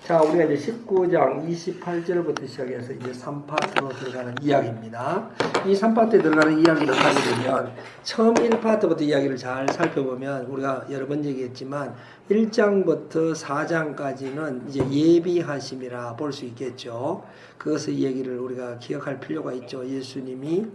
자, 우리가 이제 19장 28절부터 시작해서 이제 3파트로 들어가는 이야기입니다. 이 3파트에 들어가는 이야기를 하게 되면 처음 1파트부터 이야기를 잘 살펴보면 우리가 여러 번 얘기했지만 1장부터 4장까지는 이제 예비하심이라 볼 수 있겠죠. 그것의 얘기를 우리가 기억할 필요가 있죠. 예수님이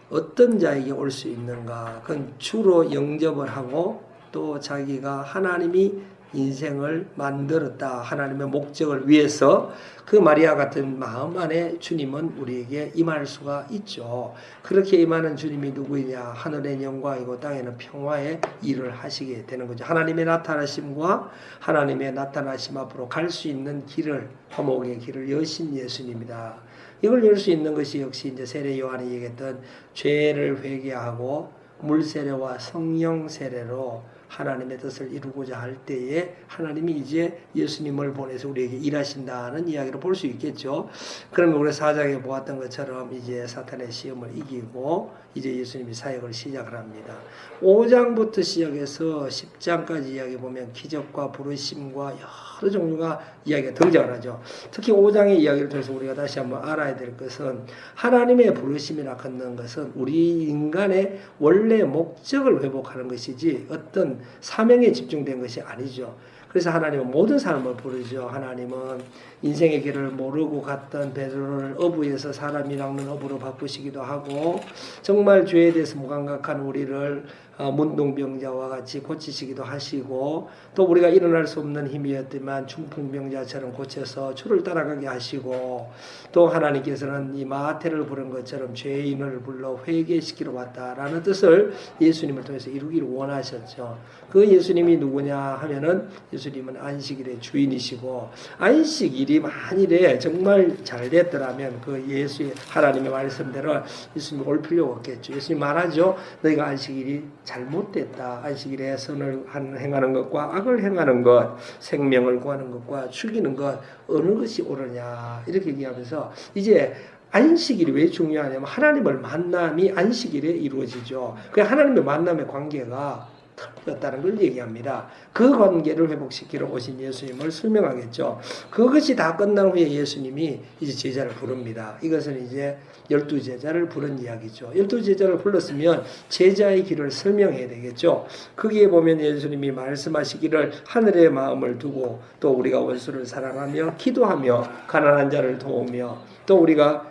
어떤 자에게 올 수 있는가. 그건 주로 영접을 하고 또 자기가 하나님이 인생을 만들었다. 하나님의 목적을 위해서 그 마리아 같은 마음 안에 주님은 우리에게 임할 수가 있죠. 그렇게 임하는 주님이 누구이냐? 하늘의 영광이고 땅에는 평화의 일을 하시게 되는 거죠. 하나님의 나타나심과 하나님의 나타나심 앞으로 갈 수 있는 길을, 화목의 길을 여신 예수님이다. 이걸 열 수 있는 것이 역시 이제 세례 요한이 얘기했던 죄를 회개하고 물세례와 성령 세례로 하나님의 뜻을 이루고자 할 때에 하나님이 이제 예수님을 보내서 우리에게 일하신다는 이야기를 볼 수 있겠죠. 그러면 우리 4장에 보았던 것처럼 이제 사탄의 시험을 이기고 이제 예수님이 사역을 시작을 합니다. 5장부터 시작해서 10장까지 이야기 보면 기적과 부르심과 여러 종류가 이야기가 등장을 하죠. 특히 5장의 이야기를 통해서 우리가 다시 한번 알아야 될 것은 하나님의 부르심이라 하는 것은 우리 인간의 원래 목적을 회복하는 것이지 어떤 사명에 집중된 것이 아니죠. 그래서 하나님은 모든 사람을 부르죠. 하나님은 인생의 길을 모르고 갔던 베드로를 어부에서 사람이 낚는 어부로 바꾸시기도 하고 정말 죄에 대해서 무감각한 우리를 문둥병자와 같이 고치시기도 하시고 또 우리가 일어날 수 없는 힘이었지만 중풍병자처럼 고쳐서 주를 따라가게 하시고 또 하나님께서는 이 마태를 부른 것처럼 죄인을 불러 회개시키러 왔다라는 뜻을 예수님을 통해서 이루기를 원하셨죠. 그 예수님이 누구냐 하면은 예수님은 안식일의 주인이시고 안식일이 만일에 정말 잘 됐더라면 그 예수의 하나님의 말씀대로 예수님이 올 필요가 없겠죠. 예수님 말하죠. 너희가 안식일이 잘못됐다. 안식일에 선을 행하는 것과 악을 행하는 것, 생명을 구하는 것과 죽이는 것 어느 것이 옳으냐 이렇게 얘기하면서 이제 안식일이 왜 중요하냐면 하나님을 만남이 안식일에 이루어지죠. 그 하나님의 만남의 관계가 틀렸다는 걸 얘기합니다. 그 관계를 회복시키러 오신 예수님을 설명하겠죠. 그것이 다 끝난 후에 예수님이 이제 제자를 부릅니다. 이것은 이제 12제자를 부른 이야기죠. 12제자를 불렀으면 제자의 길을 설명해야 되겠죠. 거기에 보면 예수님이 말씀하시기를 하늘의 마음을 두고 또 우리가 원수를 사랑하며 기도하며 가난한 자를 도우며 또 우리가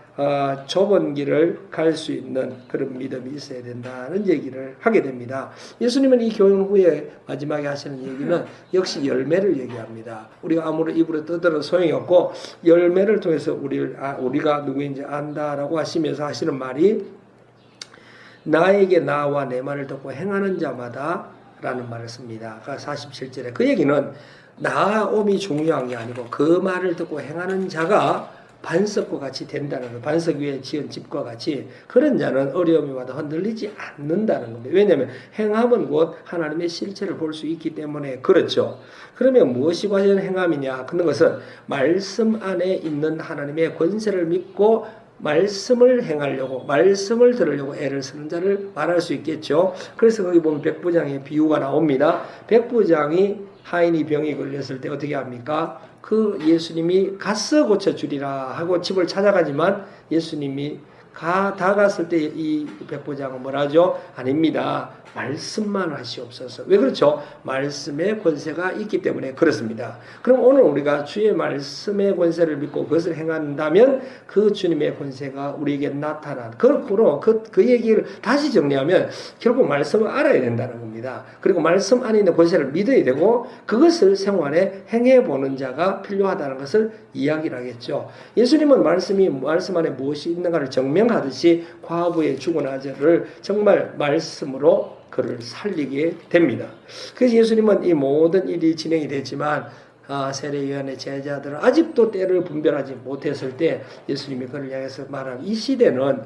좁은 길을 갈 수 있는 그런 믿음이 있어야 된다는 얘기를 하게 됩니다. 예수님은 이 교훈 후에 마지막에 하시는 얘기는 역시 열매를 얘기합니다. 우리가 아무리 입으로 떠들어도 소용이 없고 열매를 통해서 우리가 누구인지 안다라고 하시면서 하시는 말이 나에게 나와 내 말을 듣고 행하는 자마다 라는 말을 씁니다. 47절에 그 얘기는 나옴이 중요한 게 아니고 그 말을 듣고 행하는 자가 반석과 같이 된다는 거예요. 반석 위에 지은 집과 같이 그런 자는 어려움이 와도 흔들리지 않는다는 겁니다. 왜냐하면 행함은 곧 하나님의 실체를 볼 수 있기 때문에 그렇죠. 그러면 무엇이 과연 행함이냐? 그런 것은 말씀 안에 있는 하나님의 권세를 믿고 말씀을 행하려고 말씀을 들으려고 애를 쓰는 자를 말할 수 있겠죠. 그래서 거기 보면 백부장의 비유가 나옵니다. 백부장이 하인이 병이 걸렸을 때 어떻게 합니까? 그 예수님이 가서 고쳐주리라 하고 집을 찾아가지만 예수님이 다 갔을 때 이 백부장은 뭐라죠? 아닙니다. 말씀만 하시옵소서. 왜 그렇죠? 말씀의 권세가 있기 때문에 그렇습니다. 그럼 오늘 우리가 주의 말씀의 권세를 믿고 그것을 행한다면 그 주님의 권세가 우리에게 나타난 그렇고 그 얘기를 다시 정리하면 결국 말씀을 알아야 된다는 겁니다. 그리고 말씀 안에 있는 권세를 믿어야 되고 그것을 생활에 행해보는 자가 필요하다는 것을 이야기를 하겠죠. 예수님은 말씀 안에 무엇이 있는가를 증명하듯이 과부의 죽은 아들을 정말 말씀으로 그를 살리게 됩니다. 그래서 예수님은 이 모든 일이 진행이 됐지만 세례 요한의 제자들은 아직도 때를 분별하지 못했을 때 예수님이 그를 향해서 말하는 이 시대는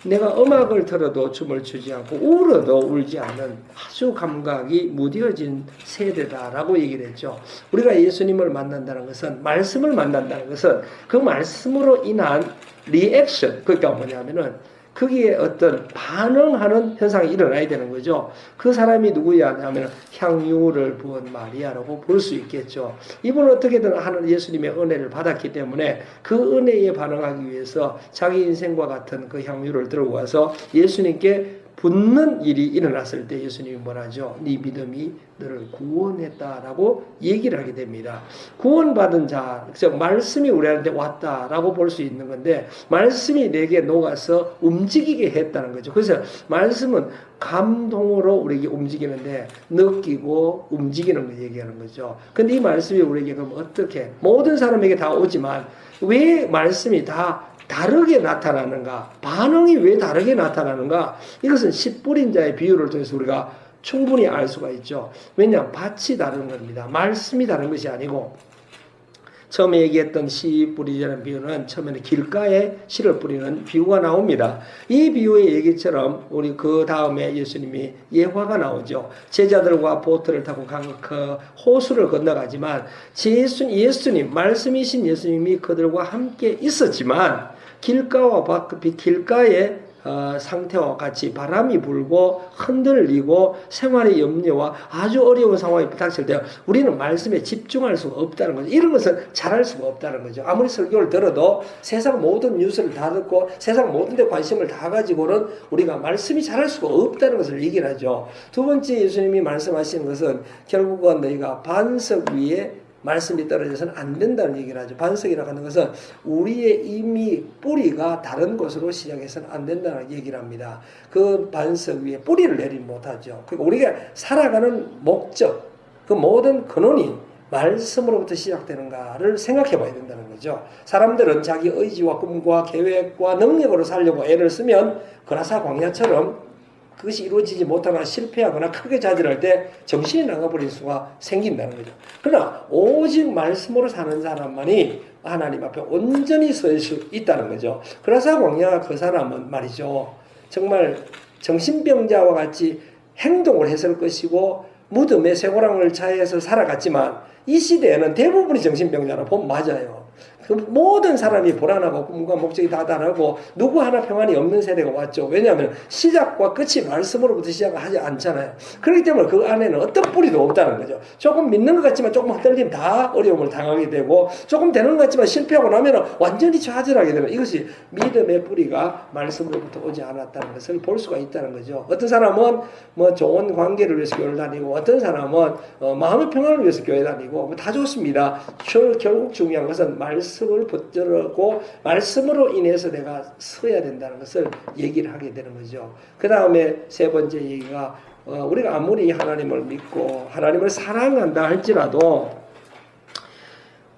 내가 음악을 들어도 춤을 추지 않고 울어도 울지 않는 아주 감각이 무뎌진 세대다라고 얘기를 했죠. 우리가 예수님을 만난다는 것은 말씀을 만난다는 것은 그 말씀으로 인한 리액션 그러니까 뭐냐면은 거기에 어떤 반응하는 현상이 일어나야 되는 거죠. 그 사람이 누구야 하면 향유를 부은 마리아라고 볼 수 있겠죠. 이분은 어떻게든 하는 예수님의 은혜를 받았기 때문에 그 은혜에 반응하기 위해서 자기 인생과 같은 그 향유를 들고 와서 예수님께 붓는 일이 일어났을 때 예수님이 뭐라죠? 네 믿음이 너를 구원했다라고 얘기를 하게 됩니다. 구원받은 자, 즉 말씀이 우리한테 왔다라고 볼 수 있는 건데 말씀이 내게 녹아서 움직이게 했다는 거죠. 그래서 말씀은 감동으로 우리에게 움직이는데 느끼고 움직이는 걸 얘기하는 거죠. 근데 이 말씀이 우리에게 그럼 어떻게 모든 사람에게 다 오지만 왜 말씀이 다 다르게 나타나는가? 반응이 왜 다르게 나타나는가? 이것은 씨 뿌린 자의 비유를 통해서 우리가 충분히 알 수가 있죠. 왜냐? 밭이 다른 겁니다. 말씀이 다른 것이 아니고 처음에 얘기했던 씨 뿌리자는 비유는 처음에는 길가에 씨를 뿌리는 비유가 나옵니다. 이 비유의 얘기처럼 우리 그 다음에 예수님이 예화가 나오죠. 제자들과 보트를 타고 그 호수를 건너가지만 예수님, 말씀이신 예수님이 그들과 함께 있었지만 길가와 길가에 상태와 같이 바람이 불고 흔들리고 생활의 염려와 아주 어려운 상황이 부닥칠 때 우리는 말씀에 집중할 수가 없다는 거죠. 이런 것은 잘할 수가 없다는 거죠. 아무리 설교를 들어도 세상 모든 뉴스를 다 듣고 세상 모든 데 관심을 다 가지고는 우리가 말씀이 잘할 수가 없다는 것을 얘기를 하죠. 두 번째 예수님이 말씀하시는 것은 결국은 너희가 반석 위에 말씀이 떨어져서는 안 된다는 얘기를 하죠. 반석이라고 하는 것은 우리의 이미 뿌리가 다른 곳으로 시작해서는 안 된다는 얘기를 합니다. 그 반석 위에 뿌리를 내리지 못하죠. 그러니까 우리가 살아가는 목적, 그 모든 근원이 말씀으로부터 시작되는가를 생각해 봐야 된다는 거죠. 사람들은 자기 의지와 꿈과 계획과 능력으로 살려고 애를 쓰면 그라사 광야처럼 그것이 이루어지지 못하거나 실패하거나 크게 좌절할 때 정신이 나가버릴 수가 생긴다는 거죠. 그러나 오직 말씀으로 사는 사람만이 하나님 앞에 온전히 설 수 있다는 거죠. 그라사 광야 그 사람은 말이죠. 정말 정신병자와 같이 행동을 했을 것이고 무덤에 쇠고랑을 차에서 살아갔지만 이 시대에는 대부분이 정신병자라 보면 맞아요. 그 모든 사람이 불안하고 꿈과 목적이 다 다르고 누구 하나 평안이 없는 세대가 왔죠. 왜냐하면 시작과 끝이 말씀으로부터 시작을 하지 않잖아요. 그렇기 때문에 그 안에는 어떤 뿌리도 없다는 거죠. 조금 믿는 것 같지만 조금 흔들리면 다 어려움을 당하게 되고 조금 되는 것 같지만 실패하고 나면 완전히 좌절하게 되는 이것이 믿음의 뿌리가 말씀으로부터 오지 않았다는 것을 볼 수가 있다는 거죠. 어떤 사람은 뭐 좋은 관계를 위해서 교회를 다니고 어떤 사람은 마음의 평안을 위해서 교회 다니고 뭐 다 좋습니다. 결국 중요한 것은 말씀을 붙들고 말씀으로 인해서 내가 서야 된다는 것을 얘기를 하게 되는 거죠. 그 다음에 세 번째 얘기가 우리가 아무리 하나님을 믿고 하나님을 사랑한다 할지라도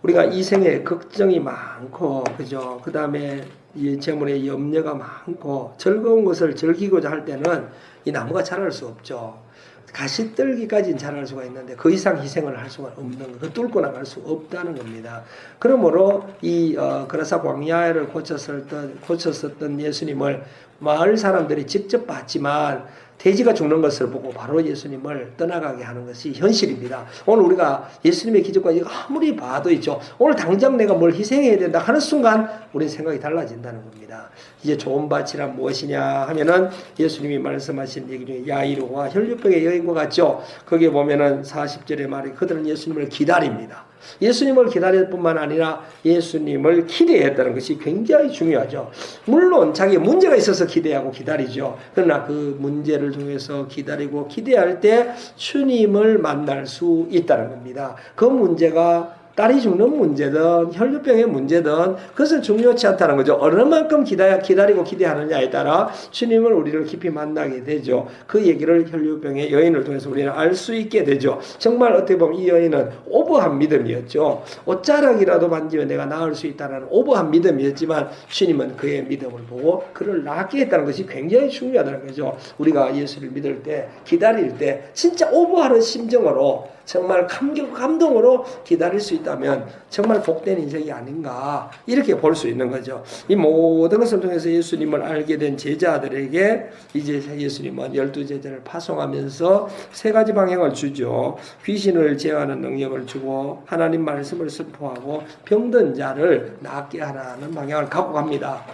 우리가 이 생에 걱정이 많고 그죠. 그 다음에 이 재물에 염려가 많고 즐거운 것을 즐기고자 할 때는 이 나무가 자랄 수 없죠. 가시떨기까지는 자랄 수가 있는데 그 이상 희생을 할 수가 없는 거, 그 뚫고 나갈 수 없다는 겁니다. 그러므로 이 그라사 광야를 고쳤었던 예수님을 마을 사람들이 직접 봤지만 돼지가 죽는 것을 보고 바로 예수님을 떠나가게 하는 것이 현실입니다. 오늘 우리가 예수님의 기적과 이거 아무리 봐도 있죠. 오늘 당장 내가 뭘 희생해야 된다 하는 순간 우리는 생각이 달라진다는 겁니다. 이제 좋은 밭이란 무엇이냐 하면은 예수님이 말씀하신 얘기 중에 야이로와 혈류병의 여인과 같죠. 거기에 보면은 40절의 말이 그들은 예수님을 기다립니다. 예수님을 기다릴 뿐만 아니라 예수님을 기대했다는 것이 굉장히 중요하죠. 물론 자기의 문제가 있어서 기대하고 기다리죠. 그러나 그 문제를 통해서 기다리고 기대할 때 주님을 만날 수 있다는 겁니다. 그 문제가 딸이 죽는 문제든 혈류병의 문제든 그것은 중요치 않다는 거죠. 어느 만큼 기다리고 기대하느냐에 따라 주님을 우리를 깊이 만나게 되죠. 그 얘기를 혈류병의 여인을 통해서 우리는 알 수 있게 되죠. 정말 어떻게 보면 이 여인은 오버한 믿음이었죠. 옷자락이라도 만지면 내가 나을 수 있다는 오버한 믿음이었지만 주님은 그의 믿음을 보고 그를 낫게 했다는 것이 굉장히 중요하다는 거죠. 우리가 예수를 믿을 때 기다릴 때 진짜 오버하는 심정으로 정말 감동으로 기다릴 수 있다면 정말 복된 인생이 아닌가 이렇게 볼 수 있는 거죠. 이 모든 것을 통해서 예수님을 알게 된 제자들에게 이제 예수님은 12제자를 파송하면서 세 가지 방향을 주죠. 귀신을 제어하는 능력을 주고 하나님 말씀을 선포하고 병든 자를 낫게 하라는 방향을 갖고 갑니다.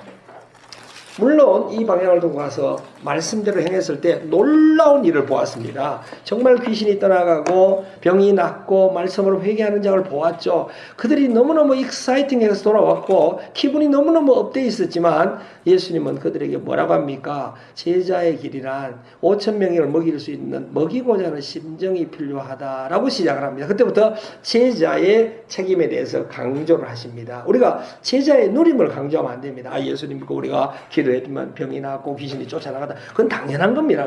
물론 이 방향을 두고 가서 말씀대로 행했을 때 놀라운 일을 보았습니다. 정말 귀신이 떠나가고 병이 낫고 말씀으로 회개하는 장을 보았죠. 그들이 너무너무 익사이팅해서 돌아왔고 기분이 너무너무 업되어 있었지만 예수님은 그들에게 뭐라고 합니까? 제자의 길이란 5,000명을 먹일 수 있는 먹이고자 하는 심정이 필요하다라고 시작을 합니다. 그때부터 제자의 책임에 대해서 강조를 하십니다. 우리가 제자의 누림을 강조하면 안 됩니다. 예수님 믿고 우리가 기도했지만 병이 나고 귀신이 쫓아나가다. 그건 당연한 겁니다.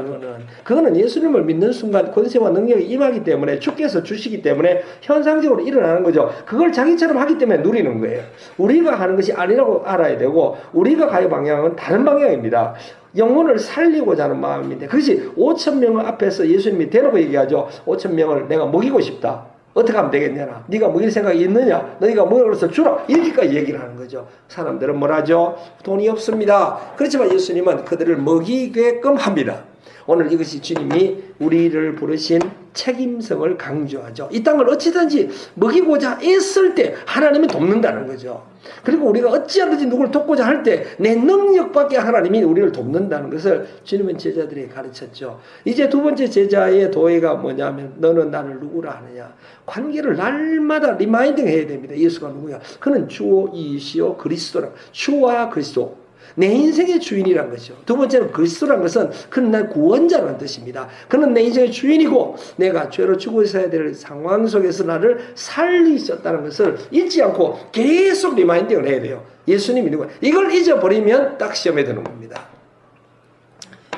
그거는 예수님을 믿는 순간 권세와 능력이 임하기 때문에 주께서 주시기 때문에 현상적으로 일어나는 거죠. 그걸 자기처럼 하기 때문에 누리는 거예요. 우리가 하는 것이 아니라고 알아야 되고 우리가 가야 방향은 다른 방향입니다. 영혼을 살리고자 하는 마음인데 그것이 5,000명 앞에서 예수님이 대놓고 얘기하죠. 5,000명을 내가 먹이고 싶다. 어떻게 하면 되겠냐? 네가 먹일 생각이 있느냐? 너희가 먹여서 주라. 이렇게까지 얘기를 하는 거죠. 사람들은 뭐라죠? 돈이 없습니다. 그렇지만 예수님은 그들을 먹이게끔 합니다. 오늘 이것이 주님이 우리를 부르신 책임성을 강조하죠. 이 땅을 어찌든지 먹이고자 애쓸 때 하나님이 돕는다는 거죠. 그리고 우리가 어찌하든지 누구를 돕고자 할 때 내 능력밖에 하나님이 우리를 돕는다는 것을 주님은 제자들에게 가르쳤죠. 이제 두 번째 제자의 도의가 뭐냐면 너는 나를 누구라 하느냐. 관계를 날마다 리마인딩 해야 됩니다. 예수가 누구야? 그는 주이시오 그리스도라. 주와 그리스도. 내 인생의 주인이란 것이죠. 두 번째는 그리스도란 것은 그는 날 구원자라는 뜻입니다. 그는 내 인생의 주인이고 내가 죄로 죽어 있어야 될 상황 속에서 나를 살리셨다는 것을 잊지 않고 계속 리마인딩을 해야 돼요. 예수님이 누구야? 이걸 잊어버리면 딱 시험에 드는 겁니다.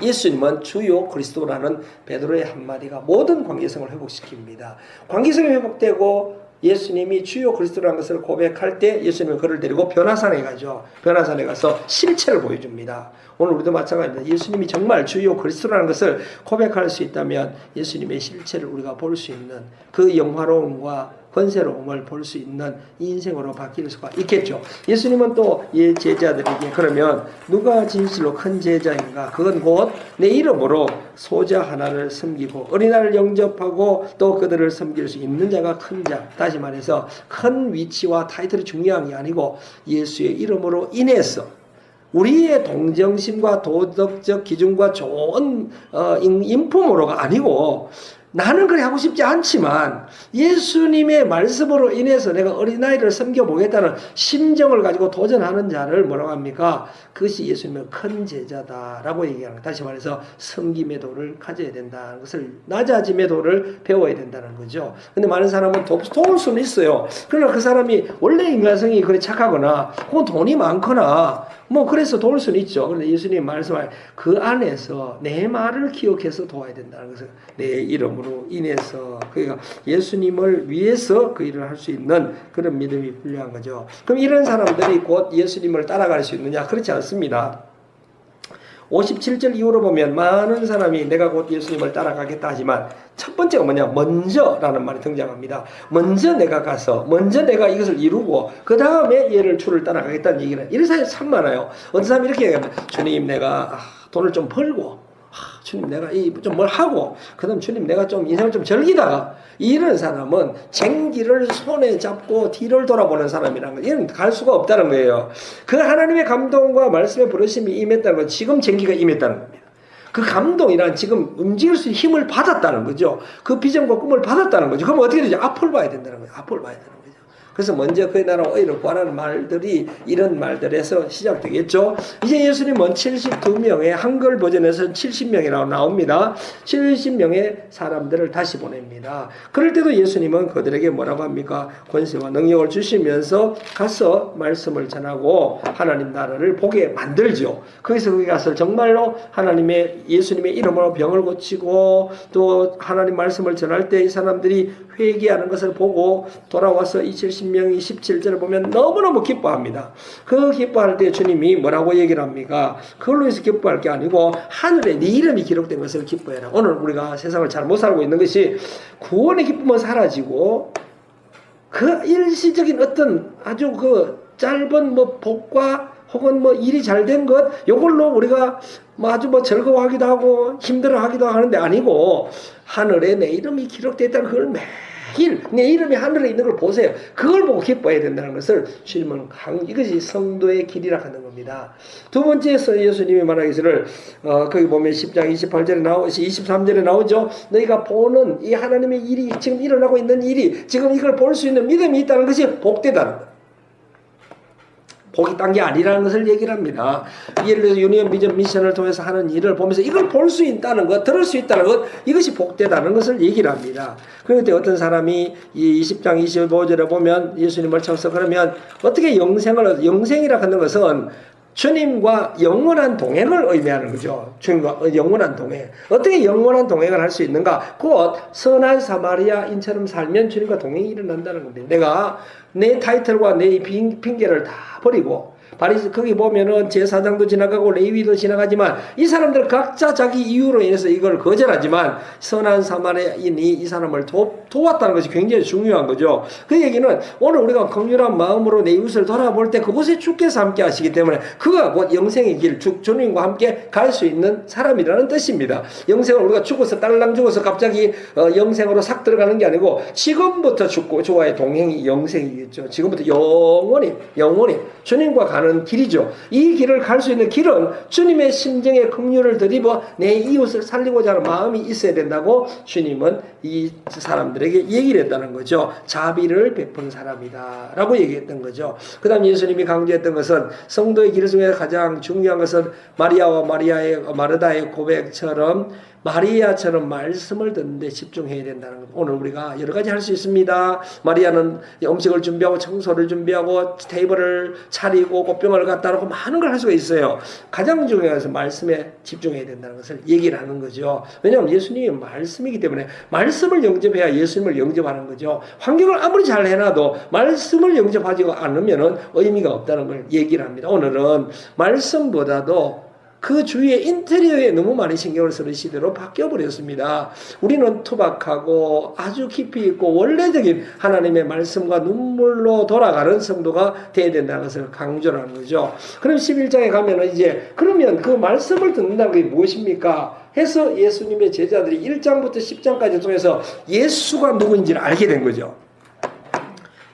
예수님은 주요 그리스도라는 베드로의 한마디가 모든 관계성을 회복시킵니다. 관계성이 회복되고 예수님이 주요 그리스도라는 것을 고백할 때 예수님은 그를 데리고 변화산에 가죠. 변화산에 가서 실체를 보여줍니다. 오늘 우리도 마찬가지입니다. 예수님이 정말 주요 그리스도라는 것을 고백할 수 있다면 예수님의 실체를 우리가 볼 수 있는 그 영화로움과 권세로움을 볼 수 있는 인생으로 바뀔 수가 있겠죠. 예수님은 또 이 제자들에게 그러면 누가 진실로 큰 제자인가? 그건 곧 내 이름으로 소자 하나를 섬기고 어린아이를 영접하고 또 그들을 섬길 수 있는 자가 큰 자. 다시 말해서 큰 위치와 타이틀이 중요한 게 아니고 예수의 이름으로 인해서 우리의 동정심과 도덕적 기준과 좋은 인품으로가 아니고 나는 그래 하고 싶지 않지만 예수님의 말씀으로 인해서 내가 어린아이를 섬겨보겠다는 심정을 가지고 도전하는 자를 뭐라고 합니까? 그것이 예수님의 큰 제자다라고 얘기합니다. 다시 말해서 섬김의 도를 가져야 된다는 것을 낮아짐의 도를 배워야 된다는 거죠. 근데 많은 사람은 도울 수는 있어요. 그러나 그 사람이 원래 인간성이 그래 착하거나 혹은 돈이 많거나 뭐 그래서 도울 수는 있죠. 그런데 예수님이 말씀할 그 안에서 내 말을 기억해서 도와야 된다는 것을 내 이름으로 인해서 그러니까 예수님을 위해서 그 일을 할 수 있는 그런 믿음이 필요한 거죠. 그럼 이런 사람들이 곧 예수님을 따라갈 수 있느냐? 그렇지 않습니다. 57절 이후로 보면 많은 사람이 내가 곧 예수님을 따라가겠다 하지만 첫 번째가 뭐냐? 먼저라는 말이 등장합니다. 먼저 내가 가서 먼저 내가 이것을 이루고 그 다음에 얘를 주를 따라가겠다는 얘기는 이런 사람이 참 많아요. 어떤 사람이 이렇게 얘기합니다. 주님 내가 돈을 좀 벌고 주님 내가 좀 뭘 하고 그 다음 주님 내가 좀 인생을 좀 즐기다가 이런 사람은 쟁기를 손에 잡고 뒤를 돌아보는 사람이라는 거 이런 갈 수가 없다는 거예요. 그 하나님의 감동과 말씀의 부르심이 임했다는 건 지금 쟁기가 임했다는 겁니다. 그 감동이란 지금 움직일 수 있는 힘을 받았다는 거죠. 그 비전과 꿈을 받았다는 거죠. 그럼 어떻게 되죠? 앞을 봐야 된다는 거예요. 앞을 봐야 되는 거죠. 그래서 먼저 그의 나라와 의를 구하라는 말들이 이런 말들에서 시작되겠죠. 이제 예수님은 72명의 한글 버전에서는 70명이라고 나옵니다. 70명의 사람들을 다시 보냅니다. 그럴 때도 예수님은 그들에게 뭐라고 합니까? 권세와 능력을 주시면서 가서 말씀을 전하고 하나님 나라를 보게 만들죠. 거기서 거기 가서 정말로 하나님의 예수님의 이름으로 병을 고치고 또 하나님 말씀을 전할 때 이 사람들이 회개하는 것을 보고 돌아와서 이 70명이 17절을 보면 너무너무 기뻐합니다. 그 기뻐할 때 주님이 뭐라고 얘기를 합니까? 그걸로 해서 기뻐할 게 아니고 하늘에 네 이름이 기록된 것을 기뻐해라. 오늘 우리가 세상을 잘 못 살고 있는 것이 구원의 기쁨은 사라지고 그 일시적인 어떤 아주 그 짧은 뭐 복과 혹은 뭐 일이 잘 된 것 이걸로 우리가 뭐 아주 뭐 즐거워하기도 하고 힘들어하기도 하는데 아니고 하늘에 내 이름이 기록되어 있다는 그걸 매일 내 이름이 하늘에 있는 걸 보세요. 그걸 보고 기뻐해야 된다는 것을 주님은 이것이 성도의 길이라 하는 겁니다. 두 번째에서 예수님이 말하기를 거기 보면 10장 28절에 23절에 나오죠. 너희가 보는 이 하나님의 일이 지금 일어나고 있는 일이 지금 이걸 볼 수 있는 믿음이 있다는 것이 복되다는 것. 복이 딴 게 아니라는 것을 얘기를 합니다. 예를 들어서 유니언 비전 미션을 통해서 하는 일을 보면서 이걸 볼 수 있다는 것, 들을 수 있다는 것, 이것이 복되다는 것을 얘기를 합니다. 그런데 어떤 사람이 이 20장 25절에 보면 예수님을 쳐서 그러면 어떻게 영생이라 하는 것은 주님과 영원한 동행을 의미하는 거죠. 주님과 영원한 동행. 어떻게 영원한 동행을 할 수 있는가? 곧 선한 사마리아인처럼 살면 주님과 동행이 일어난다는 겁니다. 내가 내 타이틀과 내 핑계를 다 버리고 거기 보면은 제사장도 지나가고 레위도 지나가지만 이 사람들 각자 자기 이유로 인해서 이걸 거절하지만 선한 사마리아인이 이 사람을 도왔다는 것이 굉장히 중요한 거죠. 그 얘기는 오늘 우리가 긍휼한 마음으로 내 이웃을 돌아볼 때 그곳에 주께서 함께 하시기 때문에 그가 곧 영생의 길, 주님과 함께 갈 수 있는 사람이라는 뜻입니다. 영생을 우리가 죽어서 딸랑 죽어서 갑자기 영생으로 싹 들어가는 게 아니고 지금부터 죽고 저와의 동행이 영생이겠죠. 지금부터 영원히 주님과 가는 길이죠. 이 길을 갈 수 있는 길은 주님의 심정에 긍휼을 드리고 내 이웃을 살리고자 하는 마음이 있어야 된다고 주님은 이 사람들에게 얘기를 했다는 거죠. 자비를 베푼 사람이다 라고 얘기했던 거죠. 그 다음 예수님이 강조했던 것은 성도의 길 중에 가장 중요한 것은 마리아와 마르다의 고백처럼 마리아처럼 말씀을 듣는데 집중해야 된다는 것. 오늘 우리가 여러 가지 할 수 있습니다. 마리아는 음식을 준비하고 청소를 준비하고 테이블을 차리고 꽃병을 갖다 놓고 많은 걸 할 수가 있어요. 가장 중요한 것은 말씀에 집중해야 된다는 것을 얘기를 하는 거죠. 왜냐하면 예수님이 말씀이기 때문에 말씀을 영접해야 예수님을 영접하는 거죠. 환경을 아무리 잘 해놔도 말씀을 영접하지 않으면 의미가 없다는 걸 얘기를 합니다. 오늘은 말씀보다도 그 주위의 인테리어에 너무 많이 신경을 쓰는 시대로 바뀌어버렸습니다. 우리는 투박하고 아주 깊이 있고 원래적인 하나님의 말씀과 눈물로 돌아가는 성도가 되어야 된다는 것을 강조하는 거죠. 그럼 11장에 가면은 그러면 그 말씀을 듣는다는 게 무엇입니까? 해서 예수님의 제자들이 1장부터 10장까지 통해서 예수가 누구인지를 알게 된 거죠.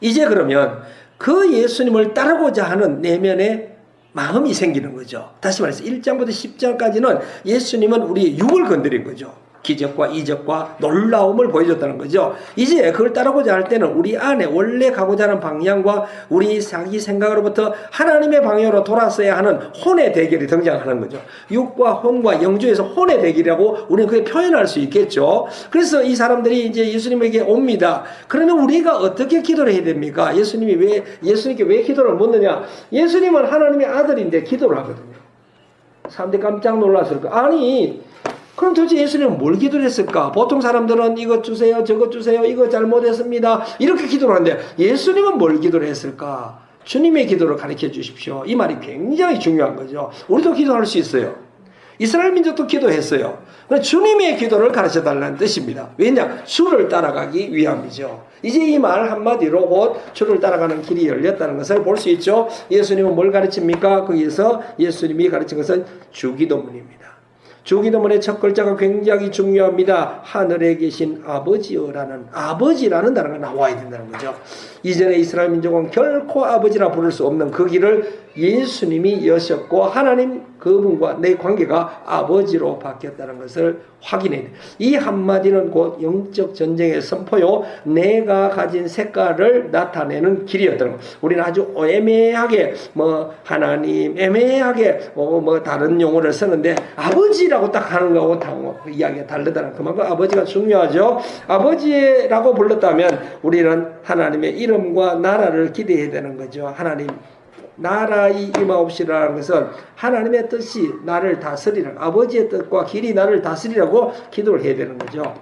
이제 그러면 그 예수님을 따르고자 하는 내면의 마음이 생기는 거죠. 다시 말해서 1장부터 10장까지는 예수님은 우리의 육을 건드린 거죠. 기적과 이적과 놀라움을 보여줬다는 거죠. 이제 그걸 따르고자 할 때는 우리 안에 원래 가고자 하는 방향과 우리 자기 생각으로부터 하나님의 방향으로 돌아서야 하는 혼의 대결이 등장하는 거죠. 육과 혼과 영주에서 혼의 대결이라고 우리는 그게 표현할 수 있겠죠. 그래서 이 사람들이 이제 예수님에게 옵니다. 그러면 우리가 어떻게 기도를 해야 됩니까? 예수님께 왜 기도를 묻느냐? 예수님은 하나님의 아들인데 기도를 하거든요. 사람들이 깜짝 놀랐을 거예요. 아니, 그럼 도대체 예수님은 뭘 기도를 했을까? 보통 사람들은 이것 주세요, 저것 주세요, 이거 잘못했습니다, 이렇게 기도를 하는데 예수님은 뭘 기도를 했을까? 주님의 기도를 가르쳐 주십시오. 이 말이 굉장히 중요한 거죠. 우리도 기도할 수 있어요. 이스라엘 민족도 기도했어요. 주님의 기도를 가르쳐 달라는 뜻입니다. 왜냐? 주를 따라가기 위함이죠. 이제 이 말 한마디로 곧 주를 따라가는 길이 열렸다는 것을 볼 수 있죠. 예수님은 뭘 가르칩니까? 거기에서 예수님이 가르친 것은 주기도문입니다. 주기도문의 첫 글자가 굉장히 중요합니다. 하늘에 계신 아버지여라는, 아버지라는 단어가 나와야 된다는 거죠. 이전에 이스라엘 민족은 결코 아버지라 부를 수 없는 그 길을 예수님이 여셨고 하나님 그분과 내 관계가 아버지로 바뀌었다는 것을 확인해야 돼요. 이 한마디는 곧 영적 전쟁의 선포요, 내가 가진 색깔을 나타내는 길이었다는 것. 우리는 아주 애매하게 하나님, 애매하게 다른 용어를 쓰는데 아버지라고 딱 하는 거하고 이야기가 다르다는 그만큼 아버지가 중요하죠. 아버지라고 불렀다면 우리는 하나님의 이름과 나라를 기대해야 되는 거죠. 하나님 나라의 임하옵시라는 것은 하나님의 뜻이 나를 다스리라, 아버지의 뜻과 길이 나를 다스리라고 기도를 해야 되는 거죠.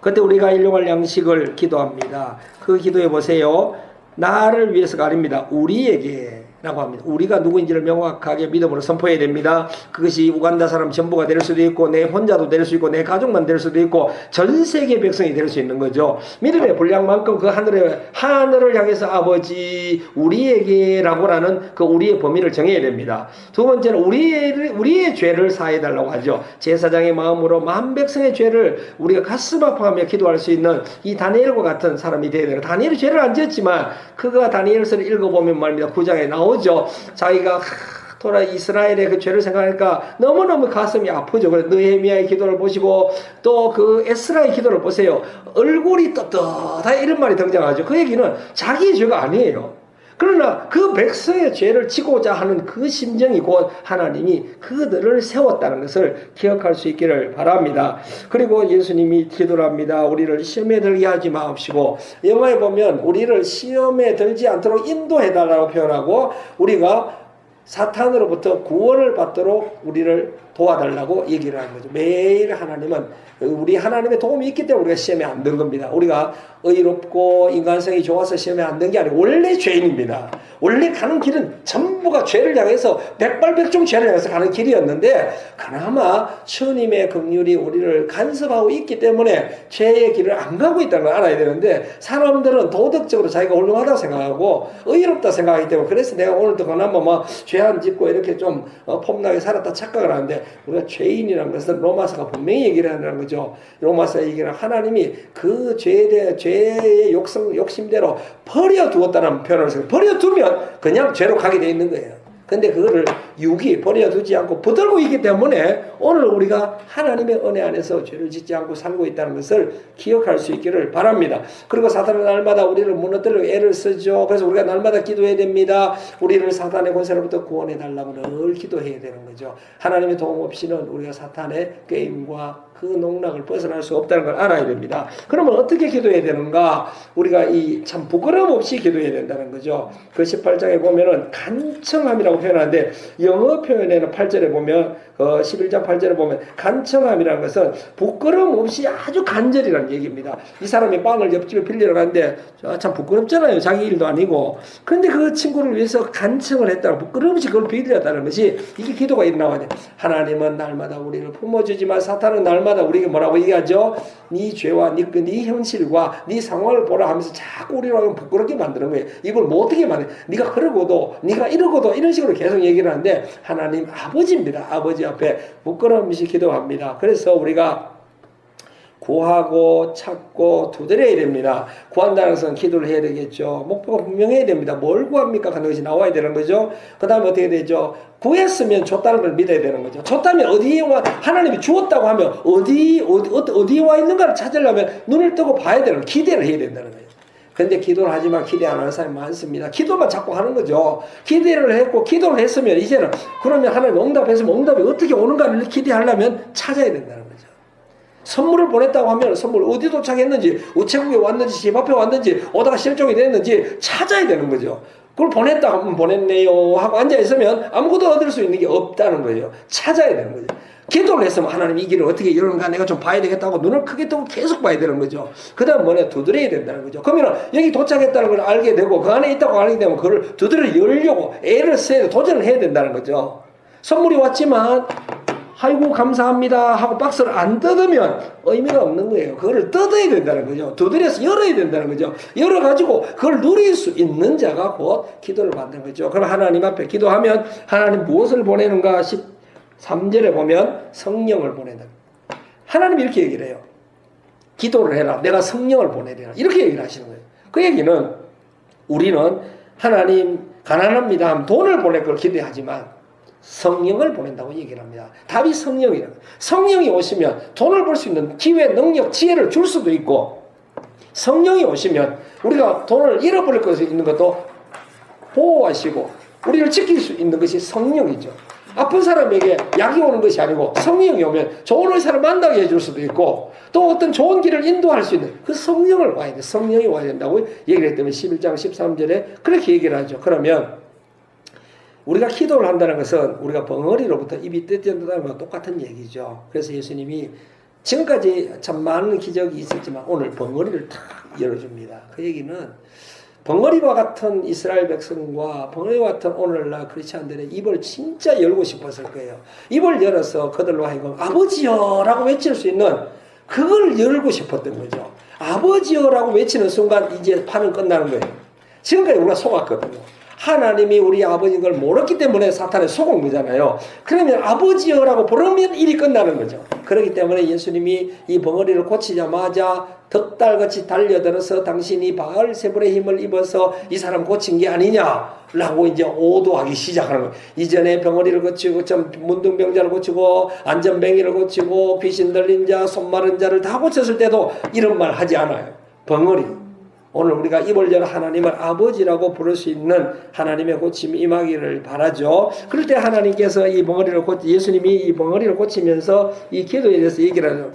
그때 우리가 일용할 양식을 기도합니다. 그 기도해 보세요. 나를 위해서가 아닙니다. 우리에게 라고 합니다. 우리가 누구인지를 명확하게 믿음으로 선포해야 됩니다. 그것이 우간다 사람 전부가 될 수도 있고 내 혼자도 될 수 있고 내 가족만 될 수도 있고 전 세계 백성이 될 수 있는 거죠. 믿음의 분량만큼 그 하늘을 향해서 아버지 우리에게라고라는 그 우리의 범위를 정해야 됩니다. 두 번째는 우리의 죄를 사해달라고 하죠. 제사장의 마음으로 만 백성의 죄를 우리가 가슴 아파하며 기도할 수 있는 이 다니엘과 같은 사람이 되어야 돼요. 다니엘이 죄를 안 지었지만 그가 다니엘서를 읽어보면 말입니다. 9장에 나오죠. 자기가 이스라엘의 그 죄를 생각하니까 너무너무 가슴이 아프죠. 그래서 느헤미야의 기도를 보시고 또 그 에스라의 기도를 보세요. 얼굴이 떳떳하게 이런 말이 등장하죠. 그 얘기는 자기의 죄가 아니에요. 그러나 그 백성의 죄를 지고자 하는 그 심정이 곧 하나님이 그들을 세웠다는 것을 기억할 수 있기를 바랍니다. 그리고 예수님이 기도를 합니다. 우리를 시험에 들게 하지 마옵시고, 영화에 보면 우리를 시험에 들지 않도록 인도해달라고 표현하고 우리가 사탄으로부터 구원을 받도록 우리를 도와달라고 얘기를 하는 거죠. 매일 하나님은 우리 하나님의 도움이 있기 때문에 우리가 시험에 안 든 겁니다. 우리가 의롭고 인간성이 좋아서 시험에 안 든 게 아니고 원래 죄인입니다. 원래 가는 길은 전부가 죄를 향해서 백발백중 죄를 향해서 가는 길이었는데 그나마 주님의 긍휼이 우리를 간섭하고 있기 때문에 죄의 길을 안 가고 있다는 걸 알아야 되는데 사람들은 도덕적으로 자기가 훌륭하다고 생각하고 의롭다 생각하기 때문에 그래서 내가 오늘도 그나마 뭐 죄 안 짓고 이렇게 좀 폼나게 살았다 착각을 하는데 우리가 죄인이라는 것은 로마서가 분명히 얘기를 하는 거죠. 로마서 얘기는 하나님이 그 죄의 욕심대로 버려두었다는 표현을 써요. 버려두면 그냥 죄로 가게 돼 있는 거예요. 근데 그거를 육이 버려두지 않고 붙들고 있기 때문에 오늘 우리가 하나님의 은혜 안에서 죄를 짓지 않고 살고 있다는 것을 기억할 수 있기를 바랍니다. 그리고 사탄은 날마다 우리를 무너뜨리려고 애를 쓰죠. 그래서 우리가 날마다 기도해야 됩니다. 우리를 사탄의 권세로부터 구원해 달라고 늘 기도해야 되는 거죠. 하나님의 도움 없이는 우리가 사탄의 게임과 그 농락을 벗어날 수 없다는 걸 알아야 됩니다. 그러면 어떻게 기도해야 되는가? 우리가 이 참 부끄럼 없이 기도해야 된다는 거죠. 그 18장에 보면은 간청함이라고 표현하는데 영어 표현에는 8절에 보면 11장 8절에 보면 간청함이라는 것은 부끄럼 없이 아주 간절이라는 얘기입니다. 이 사람이 빵을 옆집에 빌리러 갔는데 참 부끄럽잖아요. 자기 일도 아니고. 그런데 그 친구를 위해서 간청을 했다고 부끄럼 없이 그걸 빌렸다는 것이 이게 기도가 나와야 돼. 하나님은 날마다 우리를 품어주지만 사탄은 날마다 우리에게 뭐라고 얘기하죠? 네 죄와 네 현실과 네 상황을 보라 하면서 자꾸 우리를 부끄럽게 만드는 거예요. 이걸 뭐 어떻게 만해? 네가 그러고도 네가 이러고도 이런 식으로 계속 얘기를 하는데 하나님 아버지입니다. 아버지 앞에 부끄러움 없이 기도합니다. 그래서 우리가 구하고 찾고 두드려야 됩니다. 구한다는 것은 기도를 해야 되겠죠. 목표가 분명해야 됩니다. 뭘 구합니까? 하는 것이 나와야 되는 거죠. 그 다음에 어떻게 되죠? 구했으면 줬다는 걸 믿어야 되는 거죠. 줬다면 어디에 와, 하나님이 주었다고 하면 어디에 와 있는가를 찾으려면 눈을 뜨고 봐야 되는, 기대를 해야 된다는 거예요. 근데 기도를 하지만 기대 안 하는 사람이 많습니다. 기도만 자꾸 하는 거죠. 기대를 했고 기도를 했으면 이제는 그러면 하나님 응답했으면 응답이 어떻게 오는가를 기대하려면 찾아야 된다는 거죠. 선물을 보냈다고 하면 선물 어디 도착했는지, 우체국에 왔는지, 집 앞에 왔는지, 오다가 실종이 됐는지 찾아야 되는 거죠. 그걸 보냈다 하면 보냈네요 하고 앉아있으면 아무것도 얻을 수 있는 게 없다는 거예요. 찾아야 되는 거죠. 기도를 했으면 하나님 이 길을 어떻게 이러는가 내가 좀 봐야 되겠다고 눈을 크게 뜨고 계속 봐야 되는 거죠. 그 다음 뭐냐, 두드려야 된다는 거죠. 그러면 여기 도착했다는 걸 알게 되고 그 안에 있다고 알게 되면 그걸 두드려 열려고 애를 써야 도전을 해야 된다는 거죠. 선물이 왔지만 아이고 감사합니다 하고 박스를 안 뜯으면 의미가 없는 거예요. 그거를 뜯어야 된다는 거죠. 두드려서 열어야 된다는 거죠. 열어가지고 그걸 누릴 수 있는 자가 곧 기도를 받는 거죠. 그럼 하나님 앞에 기도하면 하나님 무엇을 보내는가? 13절에 보면 성령을 보낸다. 하나님이 이렇게 얘기를 해요. 기도를 해라. 내가 성령을 보내리라. 이렇게 얘기를 하시는 거예요. 그 얘기는 우리는 하나님 가난합니다 하면 돈을 보낼 걸 기대하지만 성령을 보낸다고 얘기를 합니다. 답이 성령이에요. 성령이 오시면 돈을 벌 수 있는 기회, 능력, 지혜를 줄 수도 있고 성령이 오시면 우리가 돈을 잃어버릴 것이 있는 것도 보호하시고 우리를 지킬 수 있는 것이 성령이죠. 아픈 사람에게 약이 오는 것이 아니고 성령이 오면 좋은 의사를 만나게 해줄 수도 있고 또 어떤 좋은 길을 인도할 수 있는 그 성령을 와야 돼. 성령이 와야 된다고 얘기를 했기 때문에 11장 13절에 그렇게 얘기를 하죠. 그러면 우리가 기도를 한다는 것은 우리가 벙어리로부터 입이 뜯어진다는 것과 똑같은 얘기죠. 그래서 예수님이 지금까지 참 많은 기적이 있었지만 오늘 벙어리를 탁 열어줍니다. 그 얘기는 벙어리와 같은 이스라엘 백성과 벙어리와 같은 오늘날 크리스찬들의 입을 진짜 열고 싶었을 거예요. 입을 열어서 그들로 하여금 아버지여라고 외칠 수 있는 그걸 열고 싶었던 거죠. 아버지여라고 외치는 순간 이제 판은 끝나는 거예요. 지금까지 우리가 속았거든요. 하나님이 우리 아버지인 걸 모르기 때문에 사탄에 속은 거잖아요. 그러면 아버지여라고 부르면 일이 끝나는 거죠. 그렇기 때문에 예수님이 이 벙어리를 고치자마자 덕달같이 달려들어서 당신이 바알세불의 힘을 입어서 이 사람 고친 게 아니냐라고 이제 오도하기 시작하는 거예요. 이전에 벙어리를 고치고 문둥병자를 고치고 안전뱅이를 고치고 귀신 들린 자, 손 마른 자를 다 고쳤을 때도 이런 말 하지 않아요. 벙어리. 오늘 우리가 입을 열어 하나님을 아버지라고 부를 수 있는 하나님의 고침이 임하기를 바라죠. 그럴 때 하나님께서 예수님이 이 벙어리를 고치면서 이 기도에 대해서 얘기를 하죠.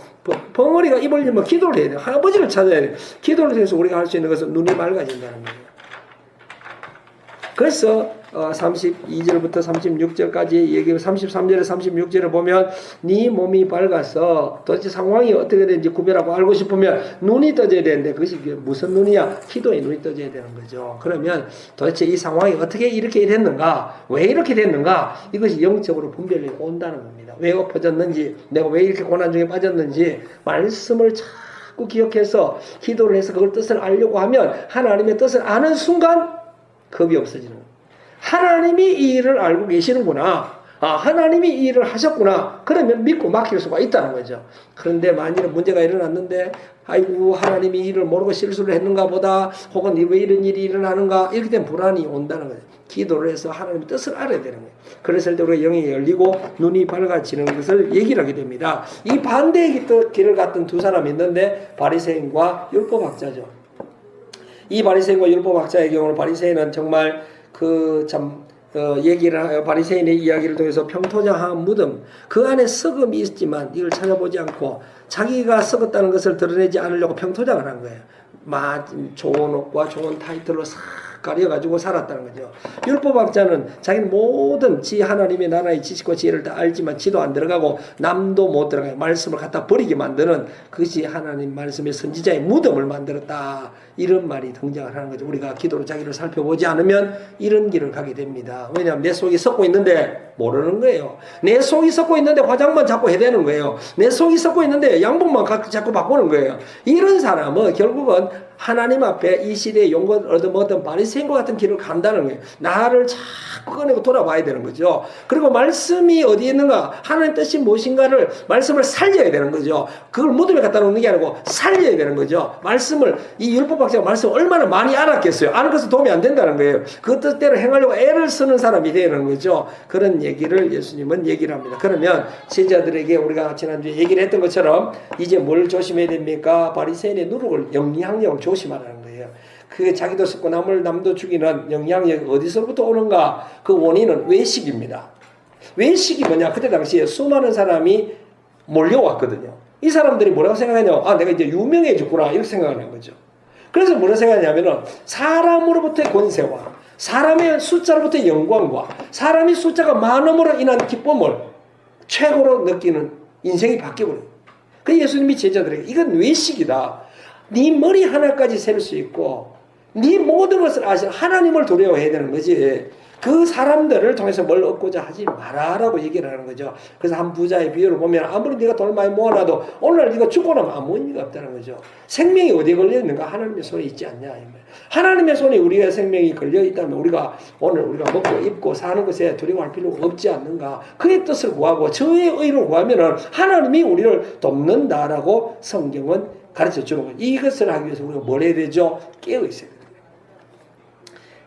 벙어리가 입을 열면 기도를 해야 돼요. 아버지를 찾아야 돼요. 기도를 통해서 우리가 할 수 있는 것은 눈이 맑아진다는 거예요. 그래서 32절부터 36절까지 얘기하고 33절에 36절에 보면 네 몸이 밝아서 도대체 상황이 어떻게 되는지 구별하고 알고 싶으면 눈이 떠져야 되는데 그것이 무슨 눈이야? 기도의 눈이 떠져야 되는 거죠. 그러면 도대체 이 상황이 어떻게 이렇게 됐는가? 왜 이렇게 됐는가? 이것이 영적으로 분별이 온다는 겁니다. 왜 엎어졌는지, 내가 왜 이렇게 고난 중에 빠졌는지 말씀을 자꾸 기억해서 기도를 해서 그걸 뜻을 알려고 하면 하나님의 뜻을 아는 순간 겁이 없어지는 거예요. 하나님이 이 일을 알고 계시는구나. 하나님이 이 일을 하셨구나. 그러면 믿고 맡길 수가 있다는 거죠. 그런데 만일에 문제가 일어났는데 아이고 하나님이 이 일을 모르고 실수를 했는가 보다 혹은 왜 이런 일이 일어나는가 이렇게 되면 불안이 온다는 거죠. 기도를 해서 하나님의 뜻을 알아야 되는 거예요. 그랬을 때 우리가 영이 열리고 눈이 밝아지는 것을 얘기를 하게 됩니다. 이 반대의 길을 갔던 두 사람이 있는데 바리새인과 율법학자죠. 이 바리새인과 율법학자의 경우는 바리새인은 정말 바리새인의 이야기를 통해서 평토장한 무덤 그 안에 썩음이 있지만 이걸 찾아보지 않고 자기가 썩었다는 것을 드러내지 않으려고 평토장을 한 거예요. 좋은 옷과 좋은 타이틀로 싹 가려가지고 살았다는 거죠. 율법학자는 자기는 모든 하나님의 나라의 지식과 지혜를 다 알지만 지도 안 들어가고 남도 못 들어가요. 말씀을 갖다 버리게 만드는 그것이 하나님 말씀의 선지자의 무덤을 만들었다. 이런 말이 등장을 하는 거죠. 우리가 기도로 자기를 살펴보지 않으면 이런 길을 가게 됩니다. 왜냐하면 내 속이 썩고 있는데 모르는 거예요. 내 속이 썩고 있는데 화장만 자꾸 해대는 거예요. 내 속이 썩고 있는데 양복만 자꾸 바꾸는 거예요. 이런 사람은 결국은 하나님 앞에 이 시대에 용건 얻어먹었던 바리새인과 같은 길을 간다는 거예요. 나를 자꾸 꺼내고 돌아봐야 되는 거죠. 그리고 말씀이 어디에 있는가, 하나님 뜻이 무엇인가를 말씀을 살려야 되는 거죠. 그걸 무덤에 갖다 놓는 게 아니고 살려야 되는 거죠. 말씀을 이 율법학자가 말씀을 얼마나 많이 알았겠어요. 아는 것은 도움이 안 된다는 거예요. 그 뜻대로 행하려고 애를 쓰는 사람이 되는 거죠. 그런 얘기를 예수님은 얘기를 합니다. 그러면 제자들에게 우리가 지난주에 얘기를 했던 것처럼 이제 뭘 조심해야 됩니까? 바리새인의 누룩을 영향력을 조심하라는 거예요. 그게 자기도 썩고 남도 죽이는 영향력이 어디서부터 오는가? 그 원인은 외식입니다. 외식이 뭐냐? 그때 당시에 수많은 사람이 몰려왔거든요. 이 사람들이 뭐라고 생각하냐? 내가 이제 유명해졌구나 이렇게 생각하는 거죠. 그래서 뭐라고 생각하냐면은 사람으로부터의 권세와 사람의 숫자로부터의 영광과 사람이 숫자가 많음으로 인한 기쁨을 최고로 느끼는 인생이 바뀌어버려요. 그 예수님이 제자들에게 이건 외식이다. 네 머리 하나까지 셀 수 있고 네 모든 것을 아시는 하나님을 두려워해야 되는 거지. 그 사람들을 통해서 뭘 얻고자 하지 마라라고 얘기를 하는 거죠. 그래서 한 부자의 비유를 보면 아무리 네가 돈을 많이 모아놔도 오늘 네가 죽고 나면 아무 의미가 없다는 거죠. 생명이 어디에 걸려있는가? 하나님의 손에 있지 않냐. 하나님의 손에 우리의 생명이 걸려있다면 우리가 오늘 우리가 먹고 입고 사는 것에 두려워할 필요가 없지 않는가. 그의 뜻을 구하고 저의 의를 구하면 하나님이 우리를 돕는다라고 성경은 가르쳐 주는 거예요. 이것을 하기 위해서 우리가 뭘 해야 되죠? 깨어 있어야 돼요.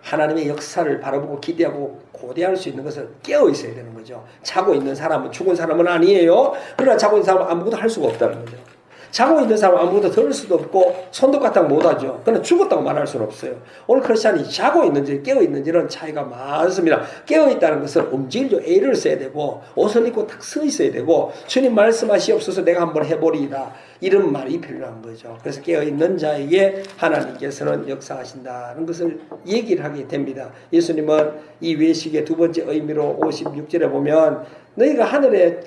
하나님의 역사를 바라보고 기대하고 고대할 수 있는 것을 깨어 있어야 되는 거죠. 자고 있는 사람은 죽은 사람은 아니에요. 그러나 자고 있는 사람은 아무것도 할 수가 없다는 거죠. 자고 있는 사람은 아무것도 들을 수도 없고 손도 까딱 못하죠. 그러나 죽었다고 말할 수는 없어요. 오늘 크리스찬이 자고 있는지 깨어 있는지는 차이가 많습니다. 깨어 있다는 것은 움직이려 애를 써야 되고 옷을 입고 딱 서 있어야 되고 주님 말씀하시옵소서 내가 한번 해보리이다. 이런 말이 필요한 거죠. 그래서 깨어 있는 자에게 하나님께서는 역사하신다는 것을 얘기를 하게 됩니다. 예수님은 이 외식의 두 번째 의미로 56절에 보면 너희가 하늘에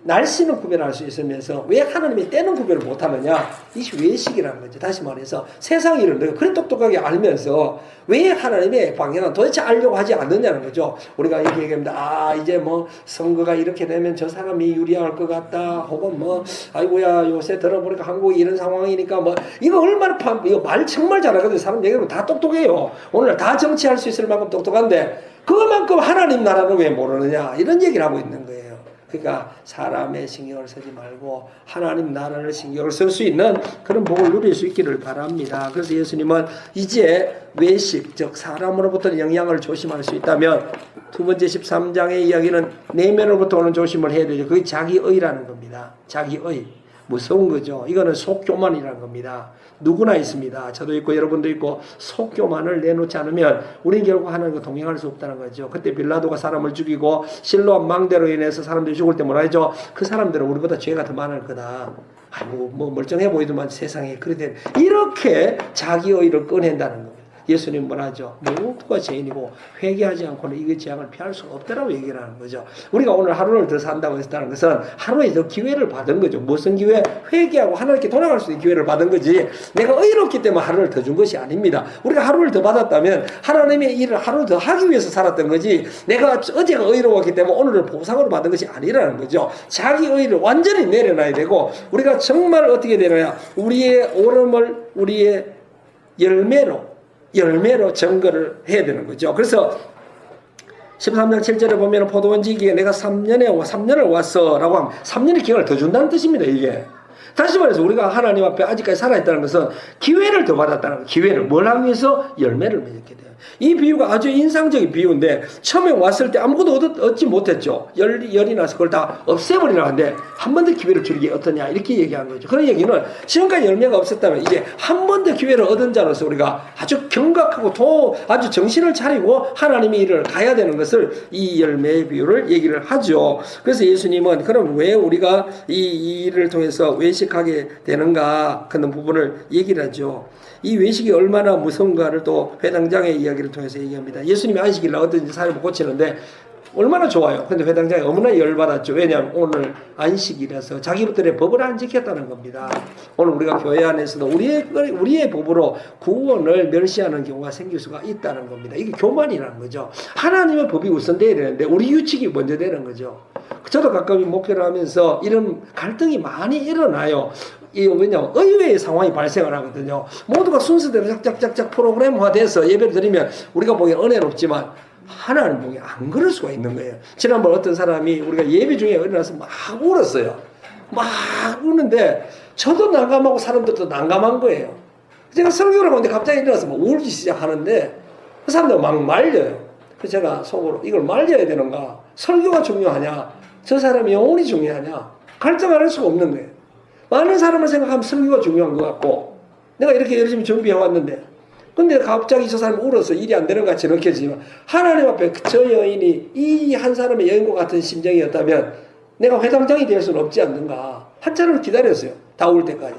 날씨는 구별할 수 있으면서 왜 하나님의 때는 구별을 못하느냐? 이게 외식이라는 거죠. 다시 말해서 세상 일을 내가 그래 똑똑하게 알면서 왜 하나님의 방향은 도대체 알려고 하지 않느냐는 거죠. 우리가 이렇게 얘기합니다. 이제 뭐 선거가 이렇게 되면 저 사람이 유리할 것 같다. 혹은 뭐 아이고야 요새 들어보니까 한국이 이런 상황이니까 뭐 이거 얼마나 이거 말 정말 잘하거든요. 사람 얘기하면 다 똑똑해요. 오늘 다 정치할 수 있을 만큼 똑똑한데 그만큼 하나님 나라는 왜 모르느냐 이런 얘기를 하고 있는 거예요. 그러니까 사람의 신경을 쓰지 말고 하나님 나라를 신경을 쓸 수 있는 그런 복을 누릴 수 있기를 바랍니다. 그래서 예수님은 이제 외식, 즉 사람으로부터 영향을 조심할 수 있다면 두 번째 13장의 이야기는 내면으로부터 오는 조심을 해야 되죠. 그게 자기의라는 겁니다. 자기의. 무서운 거죠. 이거는 속교만이라는 겁니다. 누구나 있습니다. 저도 있고 여러분도 있고 속교만을 내놓지 않으면 우리는 결국 하나님과 동행할 수 없다는 거죠. 그때 빌라도가 사람을 죽이고 실로암 망대로 인해서 사람들이 죽을 때 뭐라 하죠? 그 사람들은 우리보다 죄가 더 많을 거다. 아이고 뭐 멀쩡해 보이더만 세상에 그래 이렇게 자기의를 꺼낸다는 겁니다. 예수님 뭐라 하죠? 모두가 죄인이고 회개하지 않고는 이 재앙을 피할 수가 없다라고 얘기를 하는 거죠. 우리가 오늘 하루를 더 산다고 했다는 것은 하루에 더 기회를 받은 거죠. 무슨 기회? 회개하고 하나님께 돌아갈 수 있는 기회를 받은 거지 내가 의롭기 때문에 하루를 더 준 것이 아닙니다. 우리가 하루를 더 받았다면 하나님의 일을 하루 더 하기 위해서 살았던 거지 내가 어제가 의로웠기 때문에 오늘을 보상으로 받은 것이 아니라는 거죠. 자기 의를 완전히 내려놔야 되고 우리가 정말 어떻게 되느냐 우리의 오름을 우리의 열매로 증거를 해야 되는 거죠. 그래서 13장 7절에 보면 포도원 지기에 내가 3년을 왔어 라고 하면 3년의 기간을 더 준다는 뜻입니다. 이게 다시 말해서 우리가 하나님 앞에 아직까지 살아있다는 것은 기회를 더 받았다는 거예요. 기회를 뭘 하기 위해서 열매를 맺게 돼요. 이 비유가 아주 인상적인 비유인데 처음에 왔을 때 아무것도 얻지 못했죠. 열이 나서 그걸 다 없애버리라고 하는데 한 번 더 기회를 주는 게 어떠냐 이렇게 얘기한 거죠. 그런 얘기는 지금까지 열매가 없었다면 이제 한 번 더 기회를 얻은 자로서 우리가 아주 경각하고 아주 정신을 차리고 하나님의 일을 가야 되는 것을 이 열매의 비유를 얘기를 하죠. 그래서 예수님은 그럼 왜 우리가 이 일을 통해서 외식하게 되는가 그런 부분을 얘기를 하죠. 이 외식이 얼마나 무서운가를 또 회당장의 이야기를 통해서 얘기합니다. 예수님이 안식일날 어떤지 사람을 고치는데 얼마나 좋아요. 근데 회당장이 너무나 열받았죠. 왜냐하면 오늘 안식일이라서 자기들의 법을 안 지켰다는 겁니다. 오늘 우리가 교회 안에서도 우리의 법으로 구원을 멸시하는 경우가 생길 수가 있다는 겁니다. 이게 교만이라는 거죠. 하나님의 법이 우선돼야 되는데 우리 유칙이 먼저 되는 거죠. 저도 가끔 목회를 하면서 이런 갈등이 많이 일어나요. 왜냐하면 의외의 상황이 발생을 하거든요. 모두가 순서대로 짝짝짝짝 프로그램화돼서 예배를 드리면 우리가 보기엔 은혜롭지만 하나님 보기엔 안 그럴 수가 있는 거예요. 지난번 어떤 사람이 우리가 예배 중에 일어나서 막 울었어요. 막 우는데 저도 난감하고 사람들도 난감한 거예요. 제가 설교를 하는데 갑자기 일어나서 막 울기 시작하는데 그 사람들 막 말려요. 그래서 제가 속으로 이걸 말려야 되는가? 설교가 중요하냐? 저 사람의 영혼이 중요하냐? 갈등을 할 수가 없는 거예요. 많은 사람을 생각하면 설교가 중요한 것 같고 내가 이렇게 열심히 준비해 왔는데 근데 갑자기 저 사람이 울어서 일이 안 되는 것 같이 느껴지지만 하나님 앞에 저 여인이 이 한 사람의 여인과 같은 심정이었다면 내가 회당장이 될 수는 없지 않는가. 한참을 기다렸어요. 다 울 때까지.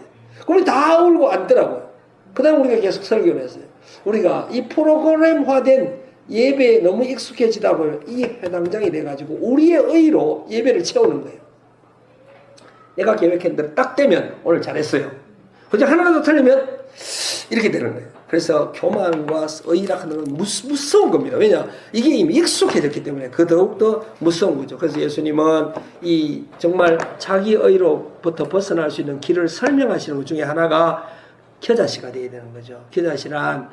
그럼 다 울고 앉더라고요. 그 다음 우리가 계속 설교를 했어요. 우리가 이 프로그램화된 예배에 너무 익숙해지다 보면 이 회당장이 돼가지고 우리의 의로 예배를 채우는 거예요. 내가 계획한 대로 딱 되면 오늘 잘했어요. 그죠? 하나라도 틀리면 이렇게 되는 거예요. 그래서 교만과 의락하는 건 무서운 겁니다. 왜냐? 이게 이미 익숙해졌기 때문에 그 더욱더 무서운 거죠. 그래서 예수님은 이 정말 자기 의로부터 벗어날 수 있는 길을 설명하시는 것 중에 하나가 겨자씨가 되어야 되는 거죠. 겨자씨란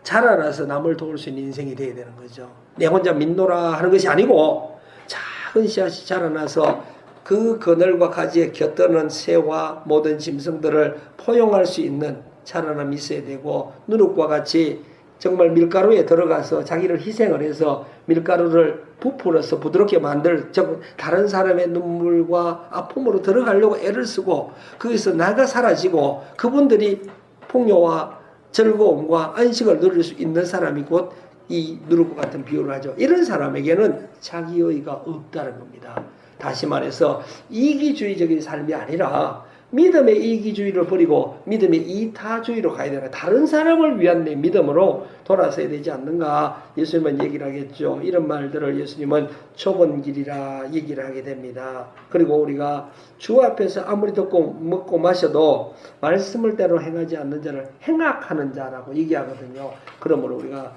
자라나서 남을 도울 수 있는 인생이 되어야 되는 거죠. 내 혼자 믿노라 하는 것이 아니고 작은 씨앗이 자라나서 그 그늘과 가지에 곁드는 새와 모든 짐승들을 포용할 수 있는 자라남이 있어야 되고 누룩과 같이 정말 밀가루에 들어가서 자기를 희생을 해서 밀가루를 부풀어서 부드럽게 만들 다른 사람의 눈물과 아픔으로 들어가려고 애를 쓰고 거기서 나가 사라지고 그분들이 풍요와 즐거움과 안식을 누릴 수 있는 사람이 곧 이 누룩과 같은 비유를 하죠. 이런 사람에게는 자기의가 없다는 겁니다. 다시 말해서 이기주의적인 삶이 아니라 믿음의 이기주의를 버리고 믿음의 이타주의로 가야 되나. 다른 사람을 위한 내 믿음으로 돌아서야 되지 않는가. 예수님은 얘기를 하겠죠. 이런 말들을 예수님은 좁은 길이라 얘기를 하게 됩니다. 그리고 우리가 주 앞에서 아무리 듣고 먹고 마셔도 말씀을 대로 행하지 않는 자를 행악하는 자라고 얘기하거든요. 그러므로 우리가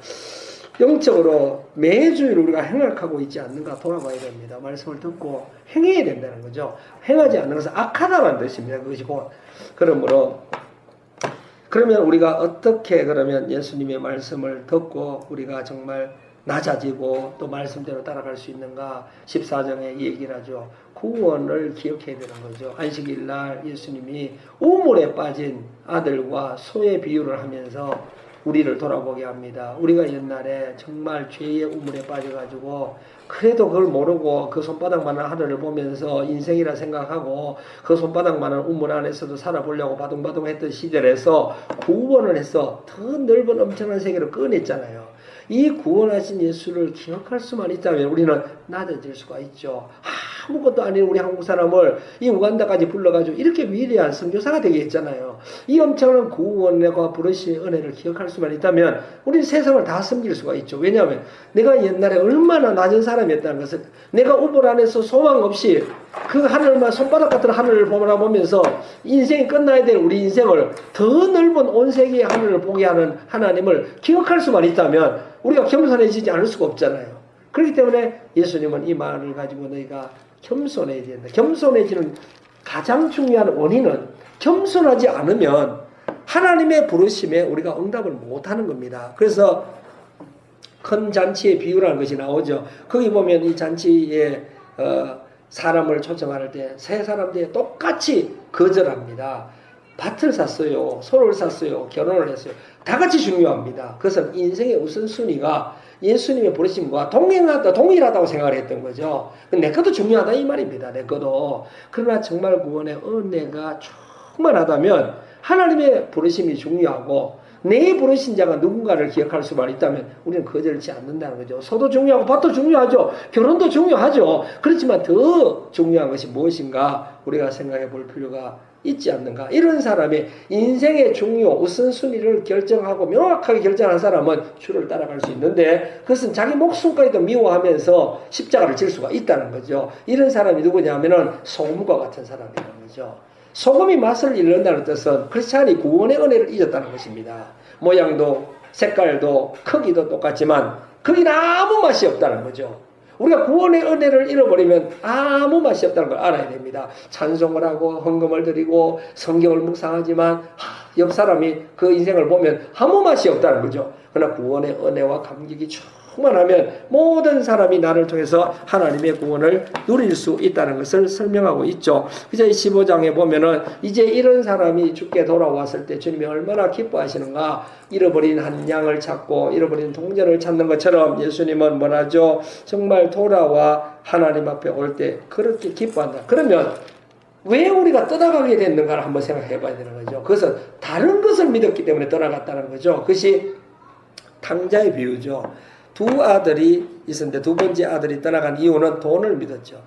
영적으로 매주일 우리가 행악하고 있지 않는가 돌아봐야 됩니다. 말씀을 듣고 행해야 된다는 거죠. 행하지 않는 것은 악하다는 뜻입니다. 그것이고, 그러므로 그러면 우리가 어떻게 그러면 예수님의 말씀을 듣고 우리가 정말 낮아지고 또 말씀대로 따라갈 수 있는가. 14장에 얘기를 하죠. 구원을 기억해야 되는 거죠. 안식일 날 예수님이 우물에 빠진 아들과 소의 비유를 하면서 우리를 돌아보게 합니다. 우리가 옛날에 정말 죄의 우물에 빠져가지고 그래도 그걸 모르고 그 손바닥만한 하늘을 보면서 인생이라 생각하고 그 손바닥만한 우물 안에서도 살아보려고 바둥바둥 했던 시절에서 구원을 해서 더 넓은 엄청난 세계로 꺼냈잖아요. 이 구원하신 예수를 기억할 수만 있다면 우리는 낮아질 수가 있죠. 아무것도 아닌 우리 한국 사람을 이 우간다까지 불러가지고 이렇게 위대한 선교사가 되게 했잖아요. 이 엄청난 구원과 부르심의 은혜를 기억할 수만 있다면 우리 세상을 다 섬길 수가 있죠. 왜냐하면 내가 옛날에 얼마나 낮은 사람이었다는 것을, 내가 우물 안에서 소망 없이 그 하늘만, 손바닥 같은 하늘을 보면서 인생이 끝나야 될 우리 인생을 더 넓은 온 세계의 하늘을 보게 하는 하나님을 기억할 수만 있다면 우리가 겸손해지지 않을 수가 없잖아요. 그렇기 때문에 예수님은 이 말을 가지고 너희가 겸손해야 된다. 겸손해지는 가장 중요한 원인은 겸손하지 않으면 하나님의 부르심에 우리가 응답을 못하는 겁니다. 그래서 큰 잔치의 비유라는 것이 나오죠. 거기 보면 이 잔치에 사람을 초청할 때 세 사람들이 똑같이 거절합니다. 밭을 샀어요. 소를 샀어요. 결혼을 했어요. 다 같이 중요합니다. 그것은 인생의 우선순위가 예수님의 부르심과 동일하다고 생각을 했던 거죠. 내 것도 중요하다 이 말입니다. 내 것도. 그러나 정말 구원의 은혜가 충만하다면 하나님의 부르심이 중요하고 내 부르신 자가 누군가를 기억할 수만 있다면 우리는 거절치 않는다는 거죠. 소도 중요하고 밭도 중요하죠. 결혼도 중요하죠. 그렇지만 더 중요한 것이 무엇인가 우리가 생각해 볼 필요가 있지 않는가. 이런 사람이 인생의 중요 우선순위를 결정하고 명확하게 결정한 사람은 주를 따라갈 수 있는데 그것은 자기 목숨까지도 미워하면서 십자가를 질 수가 있다는 거죠. 이런 사람이 누구냐면은 소금과 같은 사람이라는 거죠. 소금이 맛을 잃는다는 뜻은 크리스찬이 구원의 은혜를 잊었다는 것입니다. 모양도 색깔도 크기도 똑같지만 거기는 아무 맛이 없다는 거죠. 우리가 구원의 은혜를 잃어버리면 아무 맛이 없다는 걸 알아야 됩니다. 찬송을 하고 헌금을 드리고 성경을 묵상하지만 옆 사람이 그 인생을 보면 아무 맛이 없다는 거죠. 그러나 구원의 은혜와 감격이 충만하면 모든 사람이 나를 통해서 하나님의 구원을 누릴 수 있다는 것을 설명하고 있죠. 그래서 이 15장에 보면은 이제 이런 사람이 주께 돌아왔을 때 주님이 얼마나 기뻐하시는가. 잃어버린 한 양을 찾고 잃어버린 동전을 찾는 것처럼 예수님은 뭐라죠? 정말 돌아와 하나님 앞에 올 때 그렇게 기뻐한다. 그러면 왜 우리가 떠나가게 됐는가를 한번 생각해 봐야 되는 거죠. 그것은 다른 것을 믿었기 때문에 떠나갔다는 거죠. 그것이 탕자의 비유죠. 두 아들이 있었는데 두 번째 아들이 떠나간 이유는 돈을 믿었죠.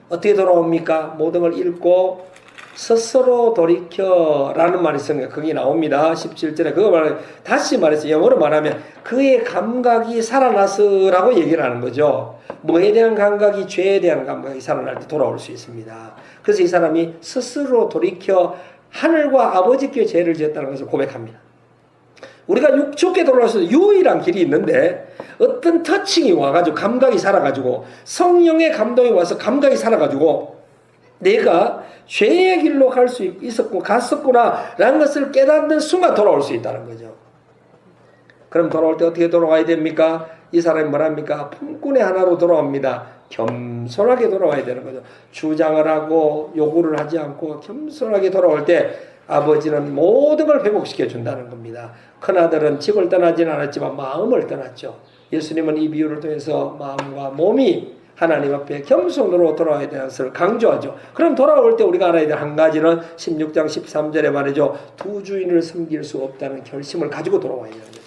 어떻게 돌아옵니까? 모든 걸 잃고 스스로 돌이켜라는 말이 있습니다. 거기 나옵니다. 17절에 그거 말해 다시 말해서 영어로 말하면 그의 감각이 살아나서라고 얘기를 하는 거죠. 뭐에 대한 감각이 죄에 대한 감각이 살아날 때 돌아올 수 있습니다. 그래서 이 사람이 스스로 돌이켜 하늘과 아버지께 죄를 지었다는 것을 고백합니다. 우리가 육축에 돌아올 수 있는 유일한 길이 있는데 어떤 터칭이 와가지고 감각이 살아가지고 성령의 감동이 와서 감각이 살아가지고 내가 죄의 길로 갈 수 있었고 갔었구나 라는 것을 깨닫는 순간 돌아올 수 있다는 거죠. 그럼 돌아올 때 어떻게 돌아와야 됩니까? 이 사람이 뭐랍니까? 품꾼의 하나로 돌아옵니다. 겸손하게 돌아와야 되는 거죠. 주장을 하고 요구를 하지 않고 겸손하게 돌아올 때 아버지는 모든 걸 회복시켜 준다는 겁니다. 큰아들은 집을 떠나지는 않았지만 마음을 떠났죠. 예수님은 이 비유를 통해서 마음과 몸이 하나님 앞에 겸손으로 돌아와야 되는 것을 강조하죠. 그럼 돌아올 때 우리가 알아야 될 한 가지는 16장 13절에 말이죠. 두 주인을 섬길 수 없다는 결심을 가지고 돌아와야 되는 거죠.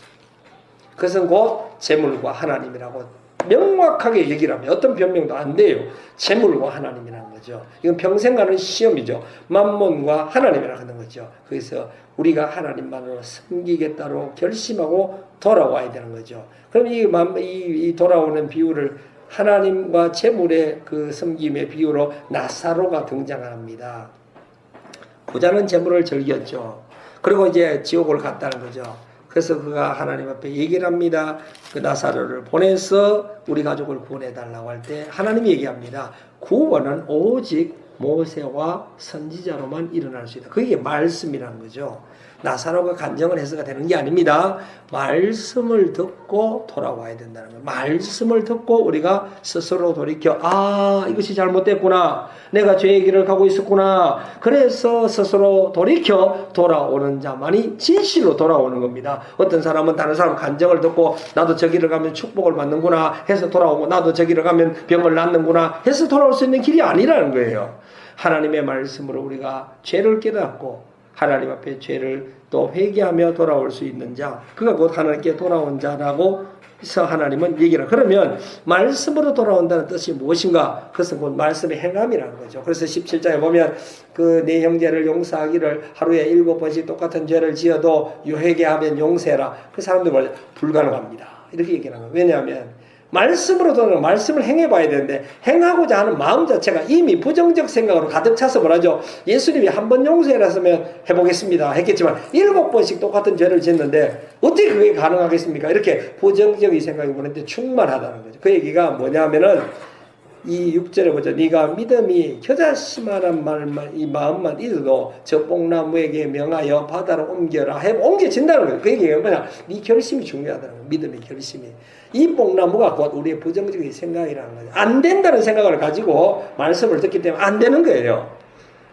그것은 곧 재물과 하나님이라고 명확하게 얘기를 하면 어떤 변명도 안 돼요. 재물과 하나님이라는 거죠. 이건 평생 가는 시험이죠. 만몬과 하나님이라고 하는 거죠. 그래서 우리가 하나님만으로 섬기겠다고 결심하고 돌아와야 되는 거죠. 그럼 이 돌아오는 비유를 하나님과 재물의 그 섬김의 비유로 나사로가 등장합니다. 부자는 재물을 즐겼죠. 그리고 이제 지옥을 갔다는 거죠. 그래서 그가 하나님 앞에 얘기를 합니다. 그 나사로를 보내서 우리 가족을 구원해달라고 할 때 하나님이 얘기합니다. 구원은 오직 모세와 선지자로만 일어날 수 있다. 그게 말씀이라는 거죠. 나사로가 간정을 해서가 되는 게 아닙니다. 말씀을 듣고 돌아와야 된다는 거예요. 말씀을 듣고 우리가 스스로 돌이켜 이것이 잘못됐구나. 내가 죄의 길을 가고 있었구나. 그래서 스스로 돌이켜 돌아오는 자만이 진실로 돌아오는 겁니다. 어떤 사람은 다른 사람 간정을 듣고 나도 저 길을 가면 축복을 받는구나 해서 돌아오고 나도 저 길을 가면 병을 낫는구나 해서 돌아올 수 있는 길이 아니라는 거예요. 하나님의 말씀으로 우리가 죄를 깨닫고 하나님 앞에 죄를 또 회개하며 돌아올 수 있는 자, 그가 곧 하나님께 돌아온 자라고 해서 하나님은 얘기를. 그러면 말씀으로 돌아온다는 뜻이 무엇인가? 그것은 곧 말씀의 행함이라는 거죠. 그래서 17장에 보면 그 내 형제를 용서하기를 하루에 7번씩 똑같은 죄를 지어도 회개하면 용서해라. 그 사람들 말이죠. 불가능합니다. 이렇게 얘기하는 거예요. 왜냐하면 말씀으로 돌아오는 말씀을 행해봐야 되는데 행하고자 하는 마음 자체가 이미 부정적 생각으로 가득 차서 뭐라죠? 예수님이 한 번 용서해라 했으면 해보겠습니다 했겠지만 7번씩 똑같은 죄를 짓는데 어떻게 그게 가능하겠습니까? 이렇게 부정적인 생각이 보는데 충만하다는 거죠. 그 얘기가 뭐냐면은 이 6절에 보죠. 네가 믿음이 겨자씨만한 말만 이 마음만 있어도 저 뽕나무에게 명하여 바다로 옮겨라 해 옮겨진다는 거예요. 그 얘기가 뭐냐? 네 결심이 중요하다는 거예요. 믿음의 결심이. 이 뽕나무가 곧 우리의 부정적인 생각이라는 거죠. 안 된다는 생각을 가지고 말씀을 듣기 때문에 안 되는 거예요.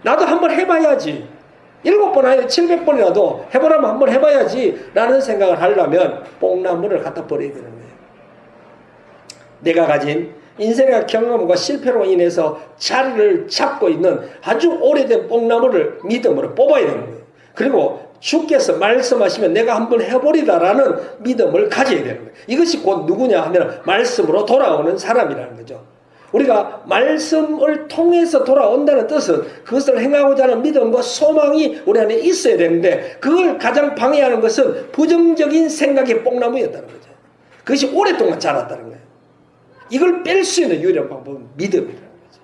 나도 한번 해봐야지. 7번 아니라 700번이라도 해보라면 한번 해봐야지 라는 생각을 하려면 뽕나무를 갖다 버려야 되는 거예요. 내가 가진 인생의 경험과 실패로 인해서 자리를 잡고 있는 아주 오래된 뽕나무를 믿음으로 뽑아야 되는 거예요. 그리고 주께서 말씀하시면 내가 한번 해보리다라는 믿음을 가져야 되는 거예요. 이것이 곧 누구냐 하면 말씀으로 돌아오는 사람이라는 거죠. 우리가 말씀을 통해서 돌아온다는 뜻은 그것을 행하고자 하는 믿음과 소망이 우리 안에 있어야 되는데 그걸 가장 방해하는 것은 부정적인 생각의 뽕나무였다는 거죠. 그것이 오랫동안 자랐다는 거예요. 이걸 뺄 수 있는 유일한 방법은 믿음이라는 거죠.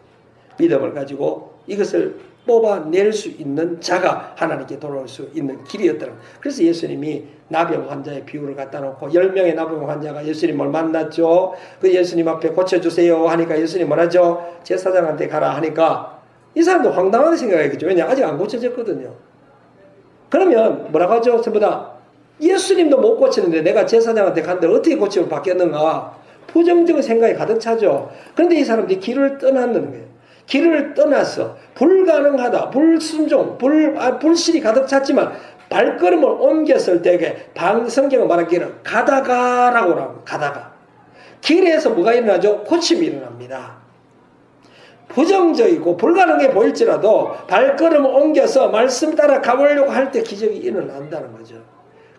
믿음을 가지고 이것을 뽑아낼 수 있는 자가 하나님께 돌아올 수 있는 길이었다는 거예요. 그래서 예수님이 나병 환자의 비유를 갖다 놓고 10명의 나병 환자가 예수님을 만났죠. 그 예수님 앞에 고쳐주세요 하니까 예수님 뭐라죠? 제사장한테 가라 하니까 이 사람도 황당하게 생각하겠죠. 왜냐? 아직 안 고쳐졌거든요. 그러면 뭐라고 하죠? 전부 다 예수님도 못 고치는데 내가 제사장한테 간데 어떻게 고치면 바뀌었는가? 부정적인 생각이 가득 차죠. 그런데 이 사람들이 길을 떠났는 거예요. 길을 떠나서 불가능하다, 불순종, 불신이 가득 찼지만 발걸음을 옮겼을 때에 성경은 말하기를 가다가라고 합니다. 가다가. 길에서 뭐가 일어나죠? 고침이 일어납니다. 부정적이고 불가능해 보일지라도 발걸음을 옮겨서 말씀 따라 가보려고 할 때 기적이 일어난다는 거죠.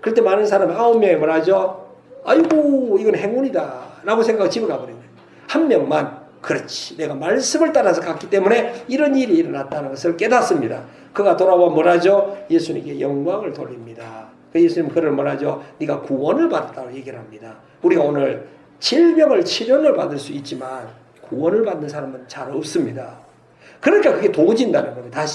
그럴 때 많은 사람은 9명이 뭐라죠? 아이고 이건 행운이다 라고 생각하고 집에 가버린 거예요. 한 명만 그렇지 내가 말씀을 따라서 갔기 때문에 이런 일이 일어났다는 것을 깨닫습니다. 그가 돌아와 뭐라죠? 예수님께 영광을 돌립니다. 그 예수님 그를 뭐라죠? 네가 구원을 받았다고 얘기를 합니다. 우리가 오늘 질병을 치료를 받을 수 있지만 구원을 받는 사람은 잘 없습니다. 그러니까 그게 도진다는 겁니다.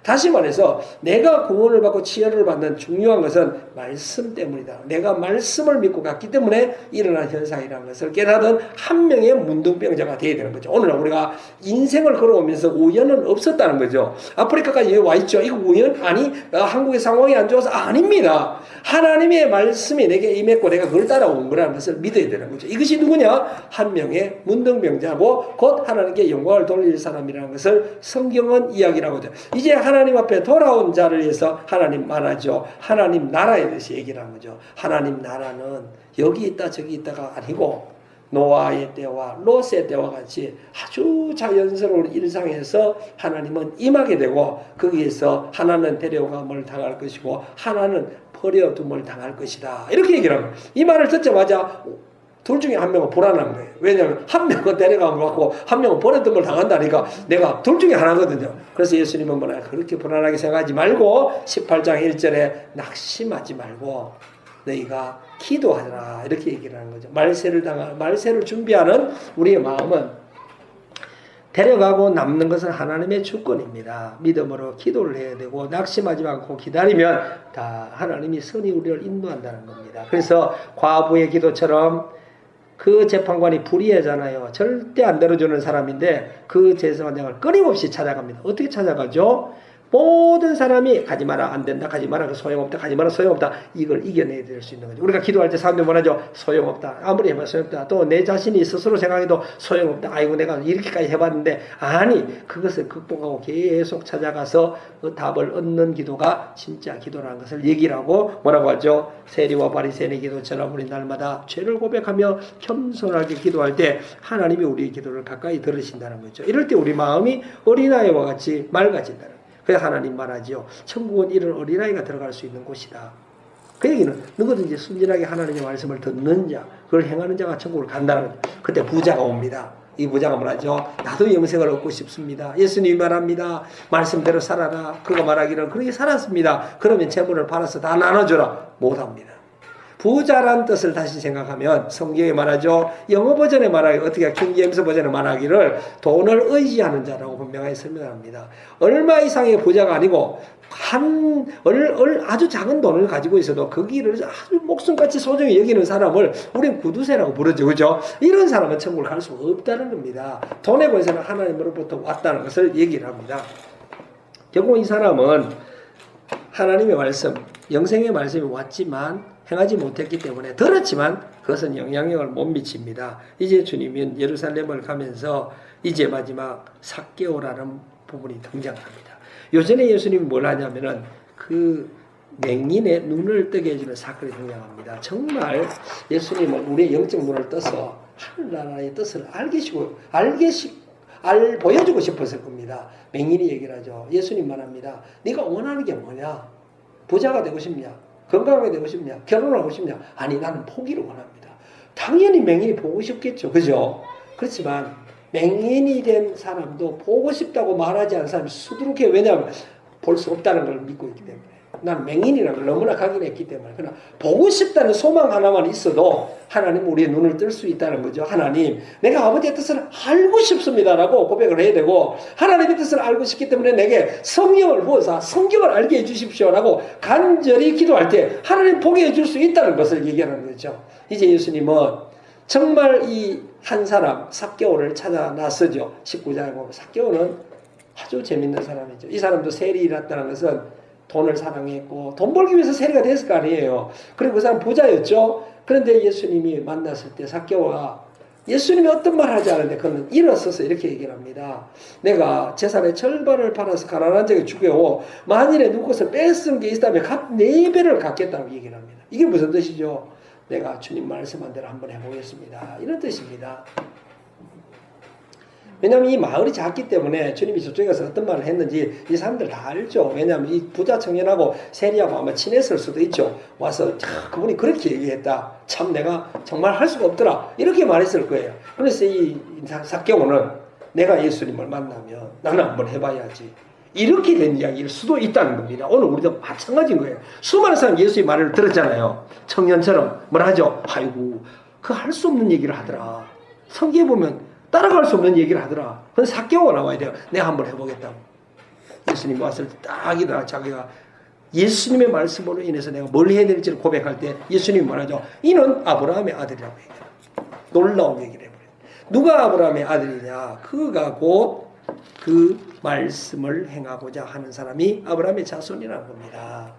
다시 말해서 내가 구원을 받고 치료를 받는 중요한 것은 말씀 때문이다. 내가 말씀을 믿고 갔기 때문에 일어난 현상이라는 것을 깨닫은 한 명의 문둥병자가 되어야 되는 거죠. 오늘 우리가 인생을 걸어오면서 우연은 없었다는 거죠. 아프리카까지 와 있죠. 이거 우연? 아니 한국의 상황이 안 좋아서 아닙니다. 하나님의 말씀이 내게 임했고 내가 그걸 따라온 거라는 것을 믿어야 되는 거죠. 이것이 누구냐? 한 명의 문둥병자고 곧 하나님께 영광을 돌릴 사람이라는 것을 성경은 이야기를 하거든요. 이제 하나님 앞에 돌아온 자를 위해서 하나님 말하죠. 하나님 나라에 대해서 얘기를 하는 거죠. 하나님 나라는 여기 있다 저기 있다가 아니고 노아의 때와 롯의 때와 같이 아주 자연스러운 일상에서 하나님은 임하게 되고 거기에서 하나는 데려감을 당할 것이고 하나는 버려둠을 당할 것이다. 이렇게 얘기를 합니다. 이 말을 듣자마자 둘 중에 한 명은 불안한 거예요. 왜냐하면 한 명은 데려가면 받고 한 명은 버렸던 걸 당한다니까 내가 둘 중에 하나거든요. 그래서 예수님은 뭐라 그렇게 불안하게 생각하지 말고 18장 1절에 낙심하지 말고 너희가 기도하라 이렇게 얘기를 하는 거죠. 말세를 준비하는 우리의 마음은 데려가고 남는 것은 하나님의 주권입니다. 믿음으로 기도를 해야 되고 낙심하지 않고 기다리면 다 하나님이 선히 우리를 인도한다는 겁니다. 그래서 과부의 기도처럼 그 재판관이 불의하잖아요. 절대 안 들어주는 사람인데 그 재판장을 끊임없이 찾아갑니다. 어떻게 찾아가죠? 모든 사람이 가지 마라, 안 된다, 가지 마라, 소용없다, 가지 마라, 소용없다. 이걸 이겨내야 될 수 있는 거죠. 우리가 기도할 때 사람들이 뭐라죠? 소용없다. 아무리 해봐도 소용없다. 또 내 자신이 스스로 생각해도 소용없다. 아이고 내가 이렇게까지 해봤는데 아니 그것을 극복하고 계속 찾아가서 그 답을 얻는 기도가 진짜 기도라는 것을 얘기를 하고 뭐라고 하죠? 세리와 바리새인의 기도처럼 우리 날마다 죄를 고백하며 겸손하게 기도할 때 하나님이 우리의 기도를 가까이 들으신다는 거죠. 이럴 때 우리 마음이 어린아이와 같이 맑아진다는 거예요. 그래서 하나님 말하지요. 천국은 이런 어린아이가 들어갈 수 있는 곳이다. 그 얘기는 누구든지 순진하게 하나님의 말씀을 듣는 자, 그걸 행하는 자가 천국을 간다는 거죠. 그때 부자가 옵니다. 이 부자가 뭐라죠? 나도 영생을 얻고 싶습니다. 예수님이 말합니다. 말씀대로 살아라. 그가 말하기를 그렇게 살았습니다. 그러면 재물을 팔아서 다 나눠주라. 못합니다. 부자란 뜻을 다시 생각하면 성경에 말하죠. 영어 버전에 말하기 어떻게 킹제임스 버전에 말하기를 돈을 의지하는 자라고 분명하게 설명합니다. 얼마 이상의 부자가 아니고 아주 작은 돈을 가지고 있어도 그 길을 아주 목숨같이 소중히 여기는 사람을 우리는 구두쇠라고 부르죠. 그죠? 이런 사람은 천국을 갈 수 없다는 겁니다. 돈의 권세는 하나님으로부터 왔다는 것을 얘기를 합니다. 결국 이 사람은 하나님의 말씀, 영생의 말씀이 왔지만 행하지 못했기 때문에 들었지만 그것은 영향력을 못 미칩니다. 이제 주님은 예루살렘을 가면서 이제 마지막 삭개오라는 부분이 등장합니다. 요전에 예수님이 뭘 하냐면은 그 맹인의 눈을 뜨게 해주는 사건이 등장합니다. 정말 예수님은 우리의 영적 눈을 떠서 하늘나라의 뜻을 보여주고 싶었을 겁니다. 맹인이 얘기를 하죠. 예수님 말합니다. 네가 원하는 게 뭐냐? 부자가 되고 싶냐? 건강하게 되고 싶냐? 결혼하고 싶냐? 아니 나는 포기를 원합니다. 당연히 맹인이 보고 싶겠죠. 그죠? 그렇지만 맹인이 된 사람도 보고 싶다고 말하지 않는 사람이 수두룩해. 왜냐하면 볼 수 없다는 걸 믿고 있기 때문에. 난 맹인이라는 걸 너무나 각인했기 때문에. 그러나 보고 싶다는 소망 하나만 있어도 하나님 우리의 눈을 뜰 수 있다는 거죠. 하나님 내가 아버지의 뜻을 알고 싶습니다라고 고백을 해야 되고 하나님의 뜻을 알고 싶기 때문에 내게 성령을 부어서 성경을 알게 해주십시오라고 간절히 기도할 때 하나님 보게 해줄 수 있다는 것을 얘기하는 거죠. 이제 예수님은 정말 이 한 사람 삭개오를 찾아 나서죠. 19장에 보면 삭개오는 아주 재밌는 사람이죠. 이 사람도 세리였다는 것은 돈을 사랑했고 돈 벌기 위해서 세리가 됐을 거 아니에요. 그리고 그 사람 부자였죠. 그런데 예수님이 만났을 때 삭개오가 예수님이 어떤 말 하지 않은데 그는 일어서서 이렇게 얘기를 합니다. 내가 재산의 절반을 팔아서 가난한 자에게 주고 만일에 누구 것을 뺏은 게 있다면 4배를 갚겠다고 얘기를 합니다. 이게 무슨 뜻이죠? 내가 주님 말씀한 대로 한번 해보겠습니다. 이런 뜻입니다. 왜냐하면 이 마을이 작기 때문에 주님이 저쪽에 가서 어떤 말을 했는지 이 사람들 다 알죠. 왜냐하면 이 부자 청년하고 세리하고 아마 친했을 수도 있죠. 와서 그분이 그렇게 얘기했다. 참 내가 정말 할 수가 없더라. 이렇게 말했을 거예요. 그래서 이 삭개오는 내가 예수님을 만나면 나는 한번 해봐야지. 이렇게 된 이야기일 수도 있다는 겁니다. 오늘 우리도 마찬가지인 거예요. 수많은 사람 예수의 말을 들었잖아요. 청년처럼 뭐라 하죠? 아이고 그 할 수 없는 얘기를 하더라. 성경에 보면 따라갈 수 없는 얘기를 하더라. 그래서 삭개오가 나와야 돼요. 내가 한번 해보겠다고. 예수님이 왔을 때 딱 일어나 자기가 예수님의 말씀으로 인해서 내가 뭘 해야 될지를 고백할 때 예수님이 말하죠. 이는 아브라함의 아들이라고 얘기해요. 놀라운 얘기를 해버려요. 누가 아브라함의 아들이냐? 그가 곧 그 말씀을 행하고자 하는 사람이 아브라함의 자손이라는 겁니다.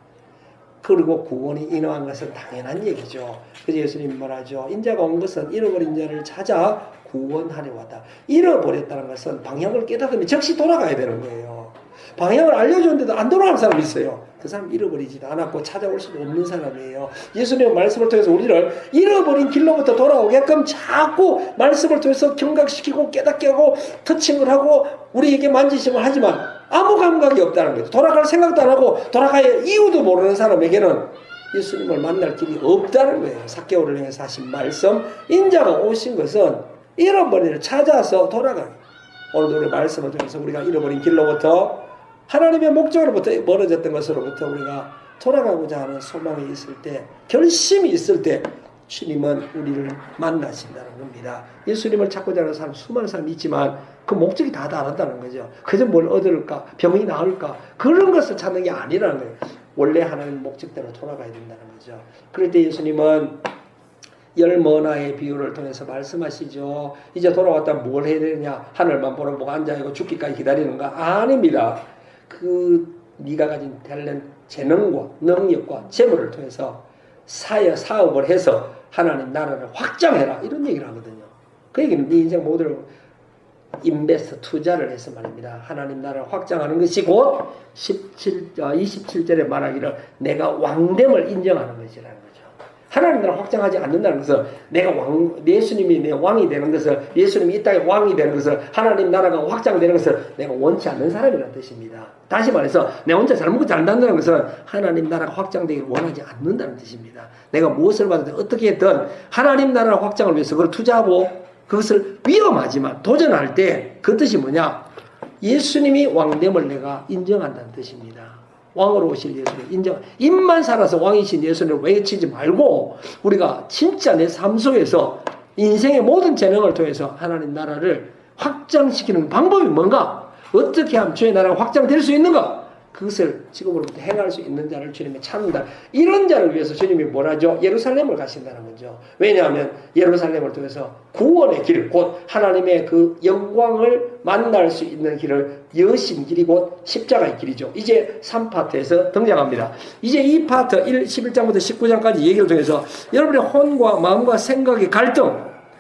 그리고 구원이 인어한 것은 당연한 얘기죠. 그래서 예수님이 말하죠. 인자가 온 것은 잃어버린 자를 찾아 구원하려 왔다. 잃어버렸다는 것은 방향을 깨닫으면 즉시 돌아가야 되는 거예요. 방향을 알려줬는데도 안 돌아가는 사람이 있어요. 그 사람 잃어버리지도 않았고 찾아올 수도 없는 사람이에요. 예수님의 말씀을 통해서 우리를 잃어버린 길로부터 돌아오게끔 자꾸 말씀을 통해서 경각시키고 깨닫게 하고 터칭을 하고 우리에게 만지심을 하지만 아무 감각이 없다는 거죠. 돌아갈 생각도 안 하고 돌아갈 이유도 모르는 사람에게는 예수님을 만날 길이 없다는 거예요. 삭개오를 향해서 하신 말씀. 인자가 오신 것은 잃어버린 찾아서 돌아가요. 오늘 우리 말씀을 통해서 우리가 잃어버린 길로부터 하나님의 목적으로부터 멀어졌던 것으로부터 우리가 돌아가고자 하는 소망이 있을 때, 결심이 있을 때 주님은 우리를 만나신다는 겁니다. 예수님을 찾고자 하는 사람 수많은 사람이 있지만 그 목적이 다 다르다는 거죠. 그저 뭘 얻을까? 병이 나을까? 그런 것을 찾는 게 아니라는 거예요. 원래 하나님 목적대로 돌아가야 된다는 거죠. 그럴 때 예수님은 열 머나의 비유를 통해서 말씀하시죠. 이제 돌아왔다면 뭘 해야 되느냐? 하늘만 보고 앉아있고 죽기까지 기다리는가? 아닙니다. 네가 가진 탤런트, 재능과 능력과 재물을 통해서 사업을 해서 하나님 나라를 확장해라, 이런 얘기를 하거든요. 그 얘기는 네 인생 모두를 인베스트, 투자를 해서 말입니다. 하나님 나라를 확장하는 것이 곧 27절에 말하기를 내가 왕됨을 인정하는 것이라는 거죠. 하나님 나라를 확장하지 않는다는 것은 내가 예수님이 내 왕이 되는 것을, 예수님이 이 땅에 왕이 되는 것을, 하나님 나라가 확장되는 것을 내가 원치 않는 사람이라는 뜻입니다. 다시 말해서 내가 혼자 잘 먹고 잘 난다는 것은 하나님 나라가 확장되기를 원하지 않는다는 뜻입니다. 내가 무엇을 받든 어떻게 했든 하나님 나라 확장을 위해서 그걸 투자하고 그것을 위험하지만 도전할 때 그 뜻이 뭐냐? 예수님이 왕됨을 내가 인정한다는 뜻입니다. 왕으로 오실 예수님 인정. 입만 살아서 왕이신 예수님을 외치지 말고 우리가 진짜 내 삶 속에서 인생의 모든 재능을 통해서 하나님 나라를 확장시키는 방법이 뭔가? 어떻게 하면 주의 나라가 확장될 수 있는가? 그것을 지금으로부터 행할 수 있는 자를 주님이 찾는다. 이런 자를 위해서 주님이 뭐라죠? 예루살렘을 가신다는 거죠. 왜냐하면 예루살렘을 통해서 구원의 길, 곧 하나님의 그 영광을 만날 수 있는 길을 여신 길이 곧 십자가의 길이죠. 이제 3파트에서 등장합니다. 이제 이 파트 11장부터 19장까지 얘기를 통해서 여러분의 혼과 마음과 생각의 갈등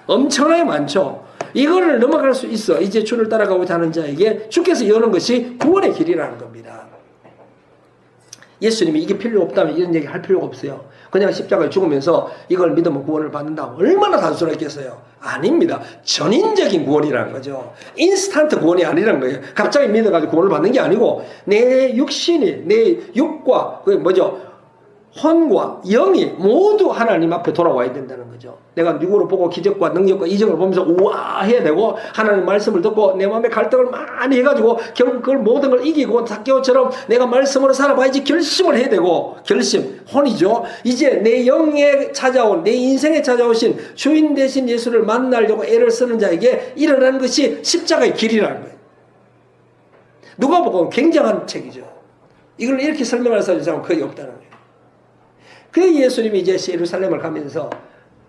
엄청나게 많죠. 이거를 넘어갈 수 있어. 이제 주를 따라가고자 하는 자에게 주께서 여는 것이 구원의 길이라는 겁니다. 예수님이 이게 필요 없다면 이런 얘기 할 필요가 없어요. 그냥 십자가에 죽으면서 이걸 믿으면 구원을 받는다. 얼마나 단순했겠어요. 아닙니다. 전인적인 구원이라는 거죠. 인스턴트 구원이 아니라는 거예요. 갑자기 믿어가지고 구원을 받는 게 아니고 내 육신이, 내 육과 그 뭐죠? 혼과 영이 모두 하나님 앞에 돌아와야 된다는 거죠. 내가 누구를 보고 기적과 능력과 이적을 보면서 우와 해야 되고, 하나님 말씀을 듣고 내 마음에 갈등을 많이 해가지고 결국 그걸 모든 걸 이기고 삭개오처럼 내가 말씀으로 살아봐야지 결심을 해야 되고, 결심, 혼이죠. 이제 내 영에 찾아온, 내 인생에 찾아오신 주인 되신 예수를 만나려고 애를 쓰는 자에게 일어나는 것이 십자가의 길이라는 거예요. 누가 보고 굉장한 책이죠. 이걸 이렇게 설명할 사람은 거의 없다는 거예요. 그 예수님이 이제 예루살렘을 가면서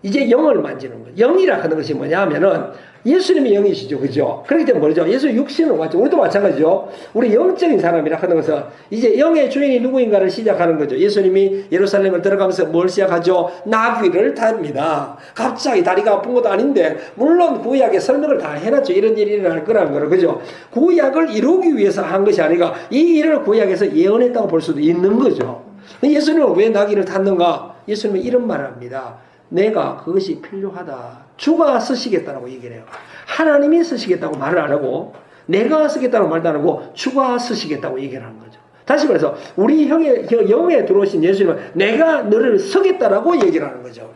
이제 영을 만지는 거예요. 영이라 하는 것이 뭐냐 하면은 예수님이 영이시죠. 그죠? 그렇기 때문에 뭐죠? 예수 육신은 맞죠. 우리도 마찬가지죠. 우리 영적인 사람이라 하는 것은 이제 영의 주인이 누구인가를 시작하는 거죠. 예수님이 예루살렘을 들어가면서 뭘 시작하죠? 나귀를 탑니다. 갑자기 다리가 아픈 것도 아닌데, 물론 구약에 설명을 다 해놨죠. 이런 일이 일어날 거라는 거를. 그죠? 구약을 이루기 위해서 한 것이 아니라 이 일을 구약에서 예언했다고 볼 수도 있는 거죠. 예수님은 왜 나귀를 탔는가? 예수님은 이런 말을 합니다. 내가 그것이 필요하다. 주가 쓰시겠다라고 얘기를 해요. 하나님이 쓰시겠다고 말을 안 하고, 내가 쓰겠다고 말도 안 하고, 주가 쓰시겠다고 얘기를 하는 거죠. 다시 말해서 우리 영에 들어오신 예수님은 내가 너를 쓰겠다라고 얘기를 하는 거죠.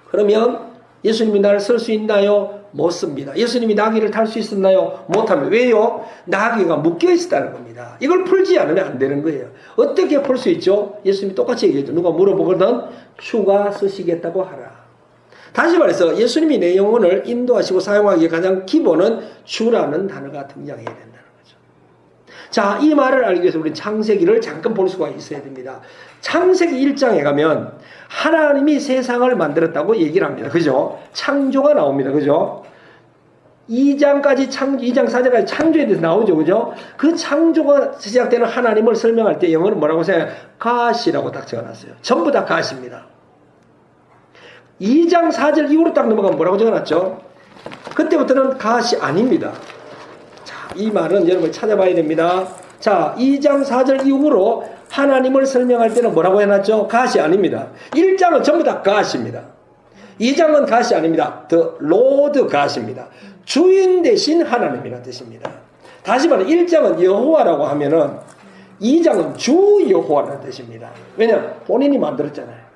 그러면 예수님이 나를 쓸 수 있나요? 못 씁니다. 예수님이 나귀를 탈 수 있었나요? 못합니다. 왜요? 나귀가 묶여 있었다는 겁니다. 이걸 풀지 않으면 안 되는 거예요. 어떻게 풀 수 있죠? 예수님이 똑같이 얘기했죠. 누가 물어보거든 주가 쓰시겠다고 하라. 다시 말해서 예수님이 내 영혼을 인도하시고 사용하기에 가장 기본은 주라는 단어가 등장해야 된다는 거죠. 자, 이 말을 알기 위해서 우리는 창세기를 잠깐 볼 수가 있어야 됩니다. 창세기 1장에 가면 하나님이 세상을 만들었다고 얘기를 합니다. 그죠? 창조가 나옵니다. 그죠? 2장까지 2장 4장까지 창조에 대해서 나오죠. 그죠? 그 창조가 시작되는 하나님을 설명할 때 영어는 뭐라고 생각해요? God이라고 딱 적어놨어요. 전부 다 God입니다. 2장 4절 이후로 딱 넘어가면 뭐라고 적어놨죠? 그때부터는 God이 아닙니다. 자, 이 말은 여러분 찾아봐야 됩니다. 자, 2장 4절 이후로 하나님을 설명할 때는 뭐라고 해놨죠? God이 아닙니다. 1장은 전부 다 God입니다. 2장은 God이 아닙니다. The Lord God입니다. 주인 대신 하나님이라는 뜻입니다. 다시 말해 1장은 여호와라고 하면은 2장은 주 여호와라는 뜻입니다. 왜냐하면 본인이 만들었잖아요.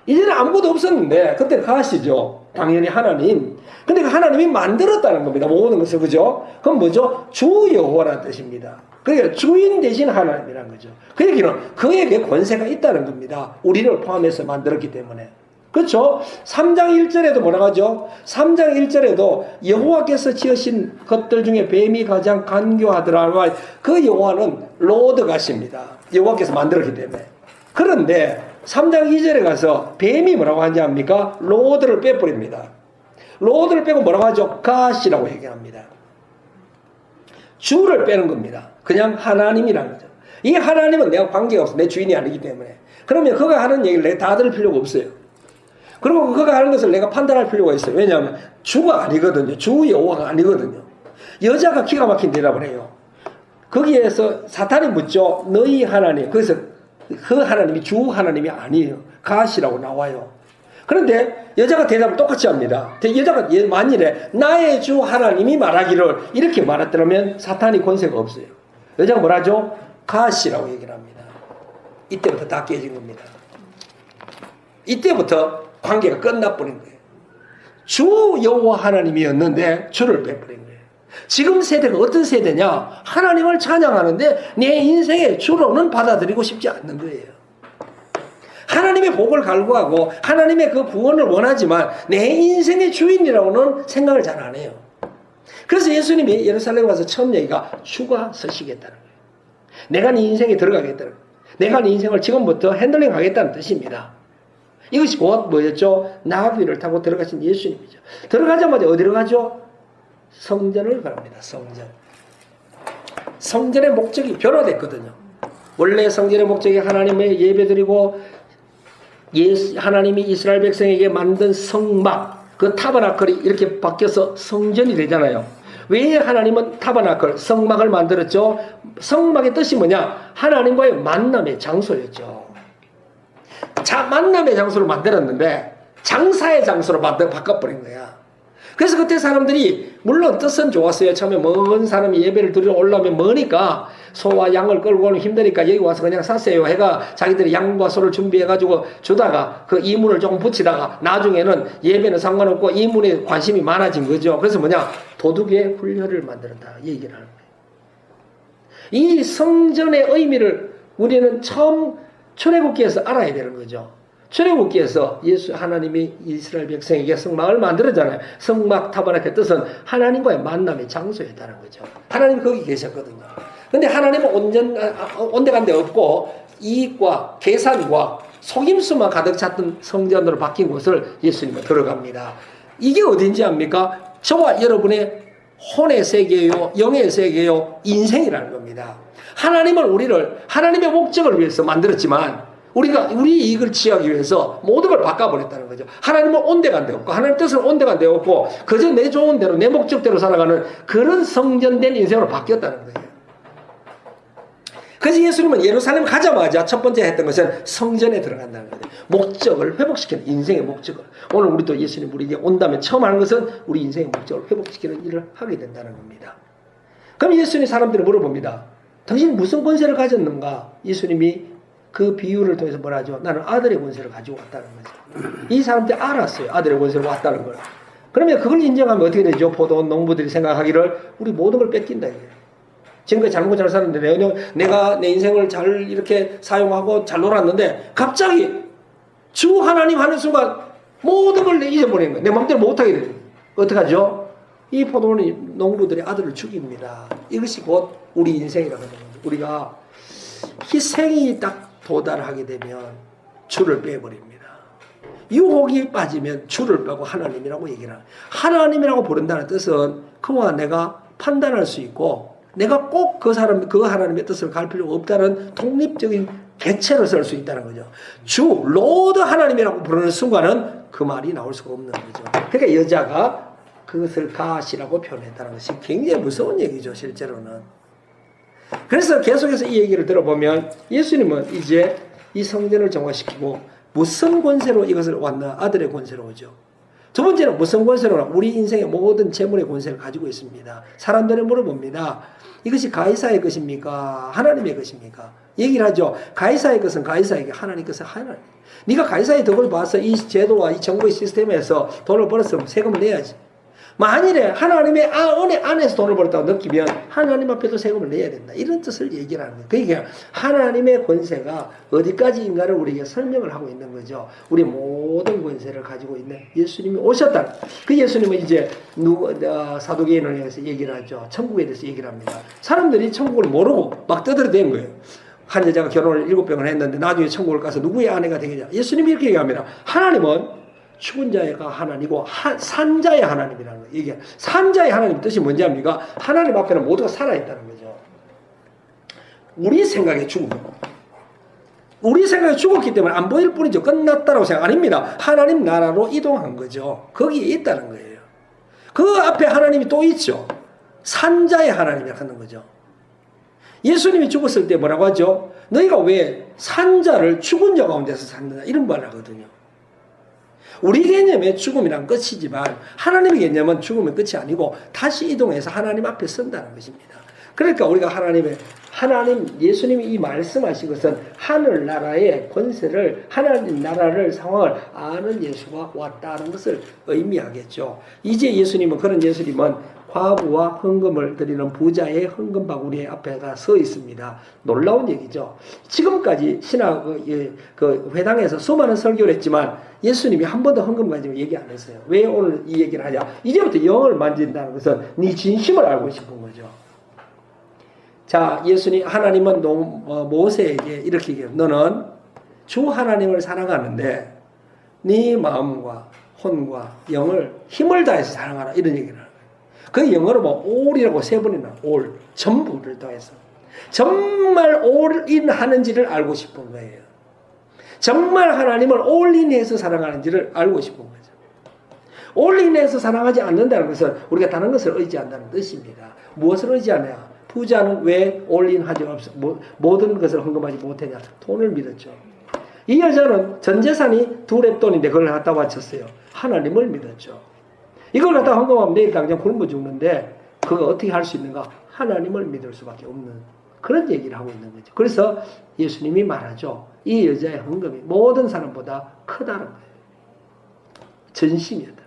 이제는 아무것도 없었는데 그때 가시죠. 당연히 하나님. 근데 그 하나님이 만들었다는 겁니다. 모든 것을. 그죠? 그럼 뭐죠? 주 여호와라는 뜻입니다. 그러니까 주인 대신 하나님이라는 거죠. 그 얘기는 그에게 권세가 있다는 겁니다. 우리를 포함해서 만들었기 때문에. 그렇죠? 3장 1절에도 뭐라고 하죠? 3장 1절에도 여호와께서 지으신 것들 중에 뱀이 가장 간교하더라. 그 여호와는 로드 가십니다. 여호와께서 만들었기 때문에. 그런데 3장 2절에 가서 뱀이 뭐라고 하는지 압니까? 로드를 빼버립니다. 로드를 빼고 뭐라고 하죠? 갓이라고 얘기합니다. 주를 빼는 겁니다. 그냥 하나님이라는 거죠. 이 하나님은 내가 관계가 없어. 내 주인이 아니기 때문에. 그러면 그가 하는 얘기를 내가 다 들을 필요가 없어요. 그리고 그가 하는 것을 내가 판단할 필요가 있어요. 왜냐하면 주가 아니거든요. 주 여호와가 아니거든요. 여자가 기가 막힌 대답을 해요. 거기에서 사탄이 묻죠. 너희 하나님. 그래서 그 하나님이 주 하나님이 아니에요. 갓이라고 나와요. 그런데 여자가 대답을 똑같이 합니다. 여자가 만일에 나의 주 하나님이 말하기를 이렇게 말했더라면 사탄이 권세가 없어요. 여자가 뭐라죠? 갓이라고 얘기를 합니다. 이때부터 다 깨진 겁니다. 이때부터 관계가 끝나버린 거예요. 주 여호와 하나님이었는데 주를 빼버린 거예요. 지금 세대가 어떤 세대냐? 하나님을 찬양하는데 내 인생의 주로는 받아들이고 싶지 않는 거예요. 하나님의 복을 갈구하고 하나님의 그 구원을 원하지만 내 인생의 주인이라고는 생각을 잘 안 해요. 그래서 예수님이 예루살렘 가서 처음 얘기가 주가 서시겠다는 거예요. 내가 네 인생에 들어가겠다는 거예요. 내가 네 인생을 지금부터 핸들링 하겠다는 뜻입니다. 이것이 곧 뭐였죠? 나귀를 타고 들어가신 예수님이죠. 들어가자마자 어디로 가죠? 성전을 갑니다. 성전. 성전의 목적이 변화됐거든요. 원래 성전의 목적이 하나님의 예배드리고 하나님이 이스라엘 백성에게 만든 성막, 그 타버나클이 이렇게 바뀌어서 성전이 되잖아요. 왜 하나님은 타버나클, 성막을 만들었죠? 성막의 뜻이 뭐냐? 하나님과의 만남의 장소였죠. 만남의 장소를 만들었는데 장사의 장소로 바꿔버린 거야. 그래서 그때 사람들이 물론 뜻은 좋았어요. 처음에 먼 사람이 예배를 드리러 올라오면 머니까 소와 양을 끌고 오면 힘드니까 여기 와서 그냥 사세요 해가 자기들이 양과 소를 준비해가지고 주다가 그 이문을 조금 붙이다가 나중에는 예배는 상관없고 이문에 관심이 많아진 거죠. 그래서 뭐냐? 도둑의 훈련을 만들었다. 이 얘기를 하는 거예요. 이 성전의 의미를 우리는 처음 출애굽기에서 알아야 되는 거죠. 출애굽기에서 하나님이 이스라엘 백성에게 성막을 만들었잖아요. 성막 타버나클의 뜻은 하나님과의 만남의 장소였다는 거죠. 하나님이 거기 계셨거든요. 근데 하나님은 온데간데 없고 이익과 계산과 속임수만 가득 찼던 성전으로 바뀐 곳을 예수님은 들어갑니다. 이게 어딘지 압니까? 저와 여러분의 혼의 세계요, 영의 세계요, 인생이라는 겁니다. 하나님은 우리를 하나님의 목적을 위해서 만들었지만 우리가 우리 이익을 취하기 위해서 모든 걸 바꿔버렸다는 거죠. 하나님은 온데간데 없고 하나님 뜻은 온데간데 없고 그저 내 좋은 대로 내 목적대로 살아가는 그런 성전된 인생으로 바뀌었다는 거예요. 그래서 예수님은 예루살렘 가자마자 첫 번째 했던 것은 성전에 들어간다는 거예요. 목적을 회복시키는 인생의 목적을. 오늘 우리도 예수님 우리에게 온다면 처음 하는 것은 우리 인생의 목적을 회복시키는 일을 하게 된다는 겁니다. 그럼 예수님이 사람들을 물어봅니다. 당신 무슨 권세를 가졌는가? 예수님이 그 비유를 통해서 뭐라 하죠? 나는 아들의 권세를 가지고 왔다는 거죠. 이 사람들이 알았어요. 아들의 권세를 왔다는 걸. 그러면 그걸 인정하면 어떻게 되죠? 포도원 농부들이 생각하기를 우리 모든 걸 뺏긴다 이거예요. 지금까지 잘 살았는데 내가 내 인생을 잘 이렇게 사용하고 잘 놀았는데 갑자기 주 하나님 하는 순간 모든 걸 잊어버리는 거예요. 내 마음대로 못하게 되는 거예요. 어떡하죠? 이 포도원 농부들이 아들을 죽입니다. 이것이 곧 우리 인생이라는 겁니다. 우리가 희생이 딱 도달하게 되면 주를 빼버립니다. 유혹이 빠지면 주를 빼고 하나님이라고 얘기를 합니다. 하나님이라고 부른다는 뜻은 그와 내가 판단할 수 있고 내가 꼭 그 하나님의 뜻을 갈 필요가 없다는 독립적인 개체로 쓸 수 있다는 거죠. 주, 로드 하나님이라고 부르는 순간은 그 말이 나올 수가 없는 거죠. 그러니까 여자가 그것을 갓이라고 표현했다는 것이 굉장히 무서운 얘기죠, 실제로는. 그래서 계속해서 이 얘기를 들어보면 예수님은 이제 이 성전을 정화시키고 무슨 권세로 이것을 왔나? 아들의 권세로 오죠. 두 번째는 무슨 권세로? 우리 인생의 모든 재물의 권세를 가지고 있습니다. 사람들은 물어봅니다. 이것이 가이사의 것입니까? 하나님의 것입니까? 얘기를 하죠. 가이사의 것은 가이사에게, 하나님 것은 하나님. 네가 가이사의 덕을 봐서 이 제도와 이 정부의 시스템에서 돈을 벌었으면 세금을 내야지. 만일에 하나님의 은혜 안에서 돈을 벌었다고 느끼면 하나님 앞에도 세금을 내야 된다. 이런 뜻을 얘기를 하는 거예요. 그러니까 하나님의 권세가 어디까지인가를 우리에게 설명을 하고 있는 거죠. 우리 모든 권세를 가지고 있는 예수님이 오셨다. 그 예수님은 이제 사도계인을 향해서 얘기를 하죠. 천국에 대해서 얘기를 합니다. 사람들이 천국을 모르고 막 떠들어댄 거예요. 한 여자가 결혼을 7번을 했는데 나중에 천국을 가서 누구의 아내가 되겠냐. 예수님이 이렇게 얘기합니다. 하나님은 죽은 자가 하나님이고 산자의 하나님이라는 거예요. 이게 산자의 하나님 뜻이 뭔지 압니까? 하나님 앞에는 모두가 살아있다는 거죠. 우리 생각에 죽으면 우리 생각에 죽었기 때문에 안 보일 뿐이죠. 끝났다라고 생각 아닙니다. 하나님 나라로 이동한 거죠. 거기에 있다는 거예요. 그 앞에 하나님이 또 있죠. 산자의 하나님이라고 하는 거죠. 예수님이 죽었을 때 뭐라고 하죠? 너희가 왜 산자를 죽은 자 가운데서 산다 이런 말을 하거든요. 우리 개념의 죽음이란 끝이지만 하나님의 개념은 죽음의 끝이 아니고 다시 이동해서 하나님 앞에 선다는 것입니다. 그러니까 우리가 하나님 예수님이 이 말씀하신 것은 하늘나라의 권세를 하나님 나라를 상황을 아는 예수가 왔다는 것을 의미하겠죠. 이제 그런 예수님은 과부와 헌금을 드리는 부자의 헌금 바구니 앞에가 서 있습니다. 놀라운 얘기죠. 지금까지 그 회당에서 수많은 설교를 했지만 예수님이 한 번도 헌금 가지고 얘기 안 했어요. 왜 오늘 이 얘기를 하냐? 이제부터 영을 만진다는 것은 네 진심을 알고 싶은 거죠. 자, 하나님은 모세에게 이렇게 얘기해요. 너는 주 하나님을 사랑하는데 네 마음과 혼과 영을 힘을 다해서 사랑하라 이런 얘기를 하는 거예요. 그 영어로 뭐 all이라고 세 번이나 all 전부를 더해서 정말 all-in 하는지를 알고 싶은 거예요. 정말 하나님을 all-in해서 사랑하는지를 알고 싶은 거죠. all-in해서 사랑하지 않는다는 것은 우리가 다른 것을 의지한다는 뜻입니다. 무엇을 의지하냐? 부자는 왜 all-in 하지 없어? 모든 것을 헌금하지 못했냐? 돈을 믿었죠. 이 여자는 전 재산이 2렙돈인데 그걸 갖다 바쳤어요. 하나님을 믿었죠. 이걸 갖다 헌금하면 내일 당장 굶어 죽는데 그거 어떻게 할 수 있는가? 하나님을 믿을 수밖에 없는 그런 얘기를 하고 있는 거죠. 그래서 예수님이 말하죠. 이 여자의 헌금이 모든 사람보다 크다는 거예요. 전심이었다.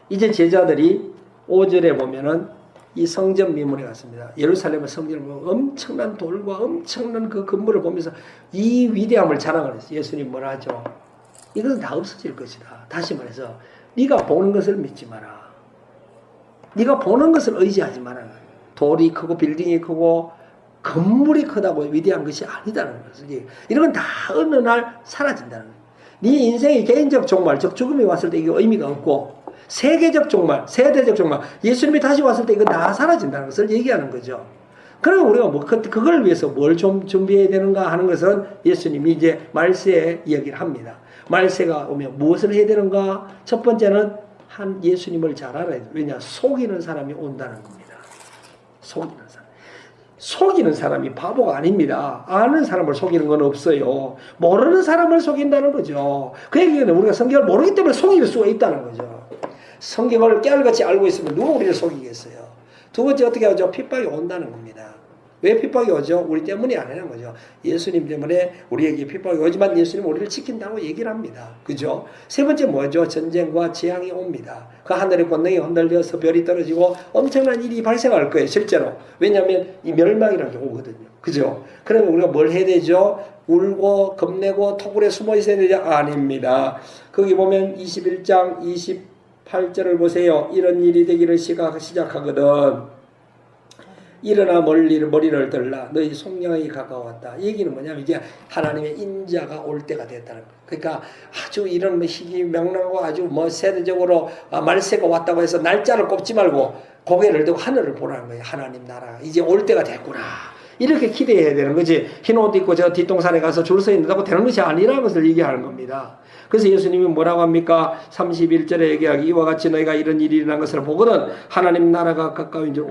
이제 제자들이 5절에 보면은 이 성전 미문에 갔습니다. 예루살렘의 성전을 보면 엄청난 돌과 엄청난 그 건물을 보면서 이 위대함을 자랑을 했어요. 예수님 뭐라 하죠? 이것은 다 없어질 것이다. 다시 말해서 네가 보는 것을 믿지 마라. 네가 보는 것을 의지하지 마라. 돌이 크고 빌딩이 크고 건물이 크다고 위대한 것이 아니다는 것을 이런 건 다 어느 날 사라진다는 거예요. 네 인생의 개인적 종말, 즉 죽음이 왔을 때 이게 의미가 없고 세계적 종말, 세대적 종말, 예수님이 다시 왔을 때 이거 다 사라진다는 것을 얘기하는 거죠. 그러면 우리가 그걸 위해서 뭘 좀 준비해야 되는가 하는 것은 예수님이 이제 말세에 이야기를 합니다. 말세가 오면 무엇을 해야 되는가? 첫 번째는 예수님을 잘 알아야 돼요. 왜냐? 속이는 사람이 온다는 겁니다. 속이는 사람이 바보가 아닙니다. 아는 사람을 속이는 건 없어요. 모르는 사람을 속인다는 거죠. 그 얘기는 우리가 성경을 모르기 때문에 속일 수가 있다는 거죠. 성경을 깨알같이 알고 있으면 누가 우리를 속이겠어요. 두 번째 어떻게 하죠? 핍박이 온다는 겁니다. 왜 핍박이 오죠? 우리 때문이 아니라는 거죠. 예수님 때문에 우리에게 핍박이 오지만 예수님은 우리를 지킨다고 얘기를 합니다. 그죠? 세 번째 뭐죠? 전쟁과 재앙이 옵니다. 그 하늘의 권능이 흔들려서 별이 떨어지고 엄청난 일이 발생할 거예요. 실제로. 왜냐하면 이 멸망이라는 게 오거든요. 그죠? 그러면 우리가 뭘 해야 되죠? 울고 겁내고 토굴에 숨어 있어야 되죠? 아닙니다. 거기 보면 21장 28절을 보세요. 이런 일이 되기를 시작하거든. 일어나 머리를 들라 너희 속량이 가까웠다. 얘기는 뭐냐면 이제 하나님의 인자가 올 때가 됐다는 거예요. 그러니까 아주 이런 희귀 명랑하고 아주 세대적으로 말세가 왔다고 해서 날짜를 꼽지 말고 고개를 들고 하늘을 보라는 거예요. 하나님 나라 이제 올 때가 됐구나. 이렇게 기대해야 되는 거지. 흰 옷 입고 저 뒷동산에 가서 줄 서 있는다고 되는 것이 아니라는 것을 얘기하는 겁니다. 그래서 예수님이 뭐라고 합니까? 31절에 얘기하기 이와 같이 너희가 이런 일이 일어난 것을 보거든 하나님 나라가 가까이인 줄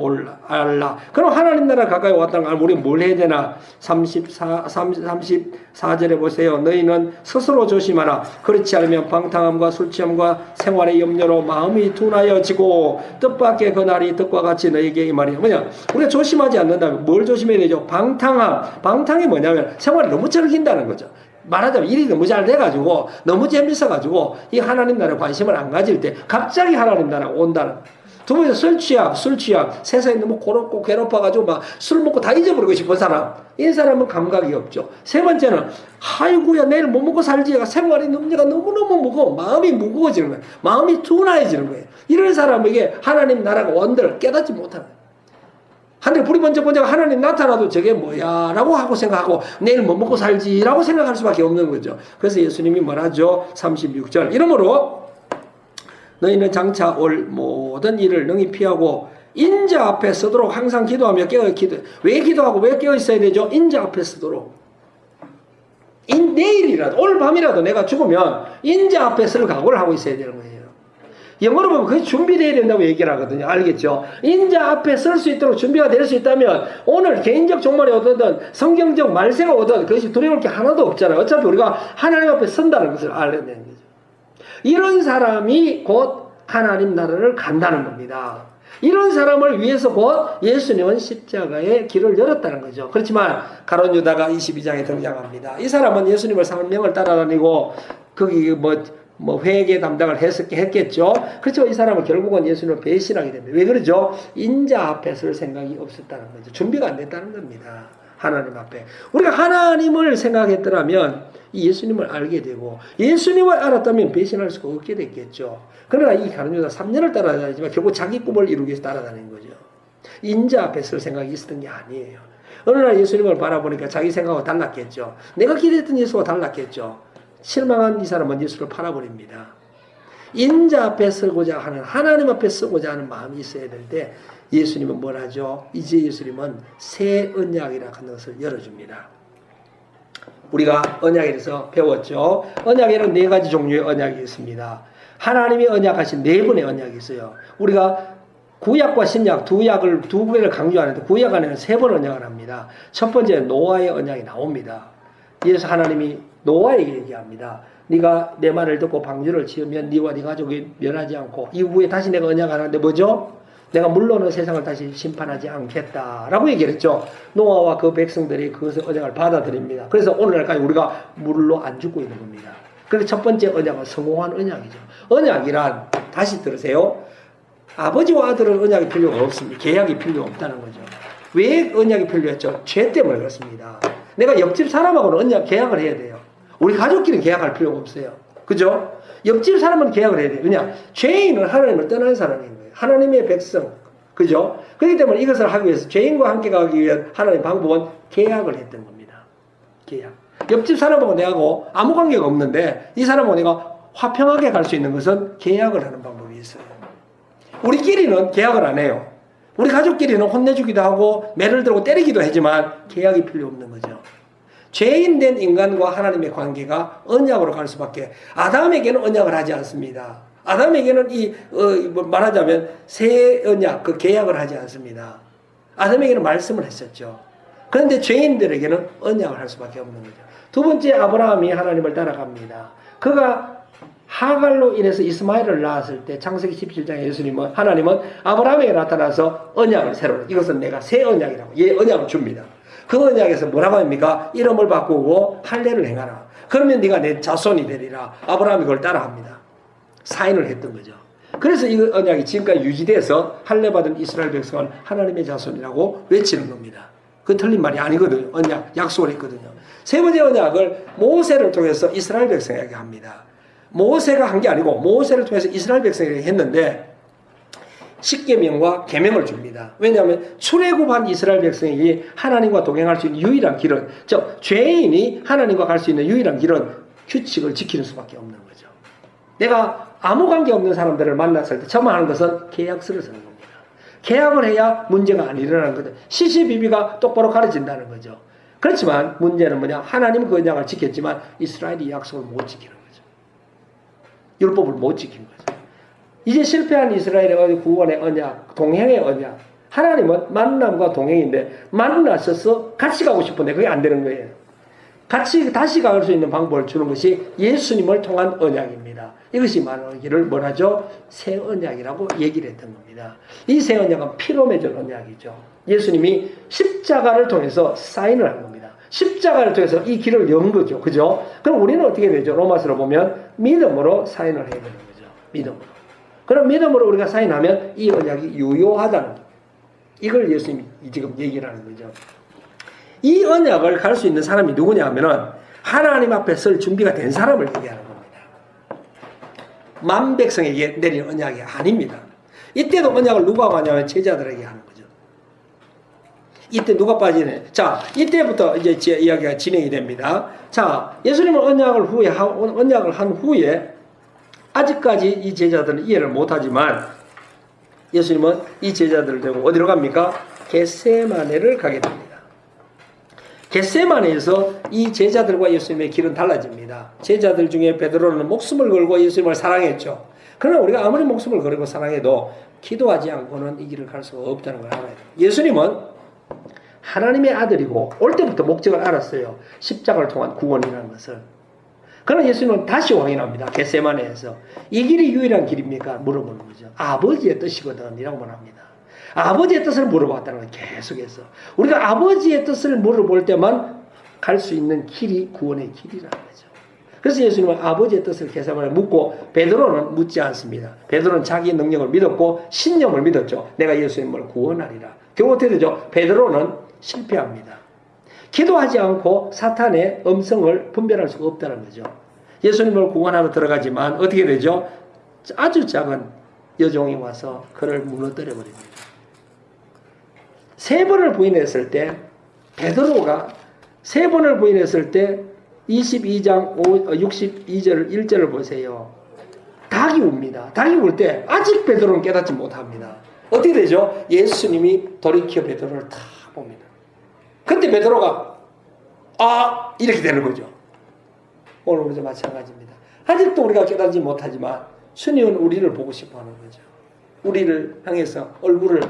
알라. 그럼 하나님 나라가 가까이 왔다는 걸 우리가 뭘 해야 되나? 34절에 보세요. 너희는 스스로 조심하라. 그렇지 않으면 방탕함과 술 취함과 생활의 염려로 마음이 둔하여지고 뜻밖의 그날이 뜻과 같이 너희에게 이 말이야. 뭐냐? 우리가 조심하지 않는다면 뭘 조심해야 되죠? 방탕함. 방탕이 뭐냐면 생활이 너무 즐긴다는 거죠. 말하자면 일이 너무 잘 돼가지고 너무 재밌어가지고 이 하나님 나라에 관심을 안 가질 때 갑자기 하나님 나라가 온다는 거예요. 두 번째 술 취함. 세상에 너무 고롭고 괴롭아가지고 막 술 먹고 다 잊어버리고 싶은 사람. 이 사람은 감각이 없죠. 세 번째는 아이고야 내일 못 먹고 살지. 생활의 문제가 너무너무 무거워. 마음이 무거워지는 거예요. 마음이 둔해지는 거예요. 이런 사람에게 하나님 나라가 원대를 깨닫지 못하는 거예요. 하늘 불이 번쩍 하나님 나타나도 저게 뭐야 라고 하고 생각하고 내일 뭐 먹고 살지 라고 생각할 수밖에 없는 거죠. 그래서 예수님이 뭐라죠? 36절 이러므로 너희는 장차 올 모든 일을 능히 피하고 인자 앞에 서도록 항상 기도하며 왜 기도하고 왜 깨어 있어야 되죠? 인자 앞에 서도록 내일이라도 오늘 밤이라도 내가 죽으면 인자 앞에 설 각오를 하고 있어야 되는 거예요. 영어로 보면 그게 준비되어야 된다고 얘기를 하거든요. 알겠죠? 인자 앞에 설 수 있도록 준비가 될 수 있다면 오늘 개인적 종말이 오든 성경적 말세가 오든 그것이 두려울 게 하나도 없잖아요. 어차피 우리가 하나님 앞에 선다는 것을 알아야 되는 거죠. 이런 사람이 곧 하나님 나라를 간다는 겁니다. 이런 사람을 위해서 곧 예수님은 십자가의 길을 열었다는 거죠. 그렇지만 가룟 유다가 22장에 등장합니다. 이 사람은 예수님을 3년을 따라다니고 거기 회계 담당을 했겠죠. 그렇죠. 이 사람은 결국은 예수님을 배신하게 됩니다. 왜 그러죠? 인자 앞에 설 생각이 없었다는 거죠. 준비가 안 됐다는 겁니다. 하나님 앞에. 우리가 하나님을 생각했더라면 이 예수님을 알게 되고 예수님을 알았다면 배신할 수가 없게 됐겠죠. 그러나 이 가룟 유다 3년을 따라다니지만 결국 자기 꿈을 이루기 위해서 따라다니는 거죠. 인자 앞에 설 생각이 있었던 게 아니에요. 어느 날 예수님을 바라보니까 자기 생각과 달랐겠죠. 내가 기대했던 예수와 달랐겠죠. 실망한 이 사람은 예수를 팔아버립니다. 인자 앞에 서고자 하는 하나님 앞에 서고자 하는 마음이 있어야 될 때 예수님은 뭘 하죠? 이제 예수님은 새 언약이라 하는 것을 열어줍니다. 우리가 언약에 대해서 배웠죠. 언약에는 4가지 종류의 언약이 있습니다. 하나님이 언약하신 4분의 언약이 있어요. 우리가 구약과 신약 두 개를 강조하는데 구약 안에는 3번 언약을 합니다. 첫 번째 노아의 언약이 나옵니다. 예수 하나님이 노아에게 얘기합니다. 네가 내 말을 듣고 방주를 지으면 네와 네 가족이 멸하지 않고 이후에 다시 내가 언약하는데 뭐죠? 내가 물로는 세상을 다시 심판하지 않겠다라고 얘기를 했죠. 노아와 그 백성들이 그것을 언약을 받아들입니다. 그래서 오늘날까지 우리가 물로 안 죽고 있는 겁니다. 그래서 첫 번째 언약은 성공한 언약이죠. 언약이란 다시 들으세요. 아버지와 아들은 언약이 필요가 없습니다. 계약이 필요 없다는 거죠. 왜 언약이 필요했죠? 죄 때문에 그렇습니다. 내가 옆집 사람하고는 계약을 해야 돼요. 우리 가족끼리는 계약할 필요가 없어요. 그죠? 옆집 사람은 계약을 해야 돼요. 그냥 죄인은 하나님을 떠난 사람인 거예요. 하나님의 백성. 그죠? 그렇기 때문에 이것을 하기 위해서 죄인과 함께 가기 위한 하나님의 방법은 계약을 했던 겁니다. 계약. 옆집 사람하고 내하고 아무 관계가 없는데 이 사람하고 내가 화평하게 갈 수 있는 것은 계약을 하는 방법이 있어요. 우리끼리는 계약을 안 해요. 우리 가족끼리는 혼내주기도 하고 매를 들고 때리기도 하지만 계약이 필요 없는 거죠. 죄인된 인간과 하나님의 관계가 언약으로 갈 수밖에. 아담에게는 언약을 하지 않습니다. 아담에게는 말하자면 새 언약, 그 계약을 하지 않습니다. 아담에게는 말씀을 했었죠. 그런데 죄인들에게는 언약을 할 수밖에 없는 거죠. 두 번째 아브라함이 하나님을 따라갑니다. 그가 하갈로 인해서 이스마엘을 낳았을 때 창세기 17장에 예수님은 하나님은 아브라함에게 나타나서 언약을 새로 이것은 내가 새 언약이라고 언약을 줍니다. 그 언약에서 뭐라고 합니까? 이름을 바꾸고 할례를 행하라. 그러면 네가 내 자손이 되리라. 아브라함이 그걸 따라합니다. 사인을 했던 거죠. 그래서 이 언약이 지금까지 유지돼서 할례 받은 이스라엘 백성은 하나님의 자손이라고 외치는 겁니다. 그 틀린 말이 아니거든요. 언약, 약속을 했거든요. 세 번째 언약을 모세를 통해서 이스라엘 백성에게 합니다. 모세가 한 게 아니고 모세를 통해서 이스라엘 백성에게 했는데 십계명과 계명을 줍니다. 왜냐하면 출애굽한 이스라엘 백성이 하나님과 동행할 수 있는 유일한 길은 즉 죄인이 하나님과 갈 수 있는 유일한 길은 규칙을 지키는 수밖에 없는 거죠. 내가 아무 관계 없는 사람들을 만났을 때 처음 하는 것은 계약서를 쓰는 겁니다. 계약을 해야 문제가 안 일어나는 거죠. 시시비비가 똑바로 가려진다는 거죠. 그렇지만 문제는 뭐냐? 하나님은 그 언약을 지켰지만 이스라엘이 약속을 못 지키는 거죠. 율법을 못 지킨 거죠. 이제 실패한 이스라엘의 구원의 언약, 동행의 언약. 하나님은 만남과 동행인데 만나셔서 같이 가고 싶은데 그게 안 되는 거예요. 같이 다시 갈 수 있는 방법을 주는 것이 예수님을 통한 언약입니다. 이것이 말하기를 뭐라죠? 새 언약이라고 얘기를 했던 겁니다. 이 새 언약은 피로 맺은 언약이죠. 예수님이 십자가를 통해서 사인을 한 겁니다. 십자가를 통해서 이 길을 연 거죠. 그죠? 그럼 우리는 어떻게 되죠? 로마서로 보면 믿음으로 사인을 해야 되는 거죠. 믿음으로. 그럼 믿음으로 우리가 사인하면 이 언약이 유효하다는 거예요. 이걸 예수님이 지금 얘기를 하는 거죠. 이 언약을 갈 수 있는 사람이 누구냐 하면은 하나님 앞에 설 준비가 된 사람을 얘기하는 겁니다. 만 백성에게 내린 언약이 아닙니다. 이때도 언약을 누가 하냐면 제자들에게 하는 거죠. 이때 누가 빠지네. 자, 이때부터 이제 제 이야기가 진행이 됩니다. 자, 예수님은 언약을 한 후에 아직까지 이 제자들은 이해를 못하지만 예수님은 이 제자들을 데리고 어디로 갑니까? 겟세마네를 가게 됩니다. 겟세마네에서 이 제자들과 예수님의 길은 달라집니다. 제자들 중에 베드로는 목숨을 걸고 예수님을 사랑했죠. 그러나 우리가 아무리 목숨을 걸고 사랑해도 기도하지 않고는 이 길을 갈 수가 없다는 걸 알아야 돼요. 예수님은 하나님의 아들이고 올 때부터 목적을 알았어요. 십자가를 통한 구원이라는 것을. 그러나 예수님은 다시 확인합니다. 겟세마네에서. 이 길이 유일한 길입니까? 물어보는 거죠. 아버지의 뜻이거든 이라고 말합니다. 아버지의 뜻을 물어봤다는 거예요. 계속해서. 우리가 아버지의 뜻을 물어볼 때만 갈 수 있는 길이 구원의 길이라는 거죠. 그래서 예수님은 아버지의 뜻을 겟세마네에 묻고 베드로는 묻지 않습니다. 베드로는 자기 능력을 믿었고 신념을 믿었죠. 내가 예수님을 구원하리라. 결국 어떻게 되죠? 베드로는 실패합니다. 기도하지 않고 사탄의 음성을 분별할 수가 없다는 거죠. 예수님을 구원하러 들어가지만 어떻게 되죠? 아주 작은 여종이 와서 그를 무너뜨려 버립니다. 세 번을 부인했을 때 베드로가 세 번을 부인했을 때 22장 62절 1절을 보세요. 닭이 웁니다. 닭이 울 때 아직 베드로는 깨닫지 못합니다. 어떻게 되죠? 예수님이 돌이켜 베드로를 다 봅니다. 그때 베드로가 이렇게 되는 거죠. 오늘 우리도 마찬가지입니다. 아직도 우리가 깨닫지 못하지만 주님은 우리를 보고 싶어 하는 거죠. 우리를 향해서 얼굴을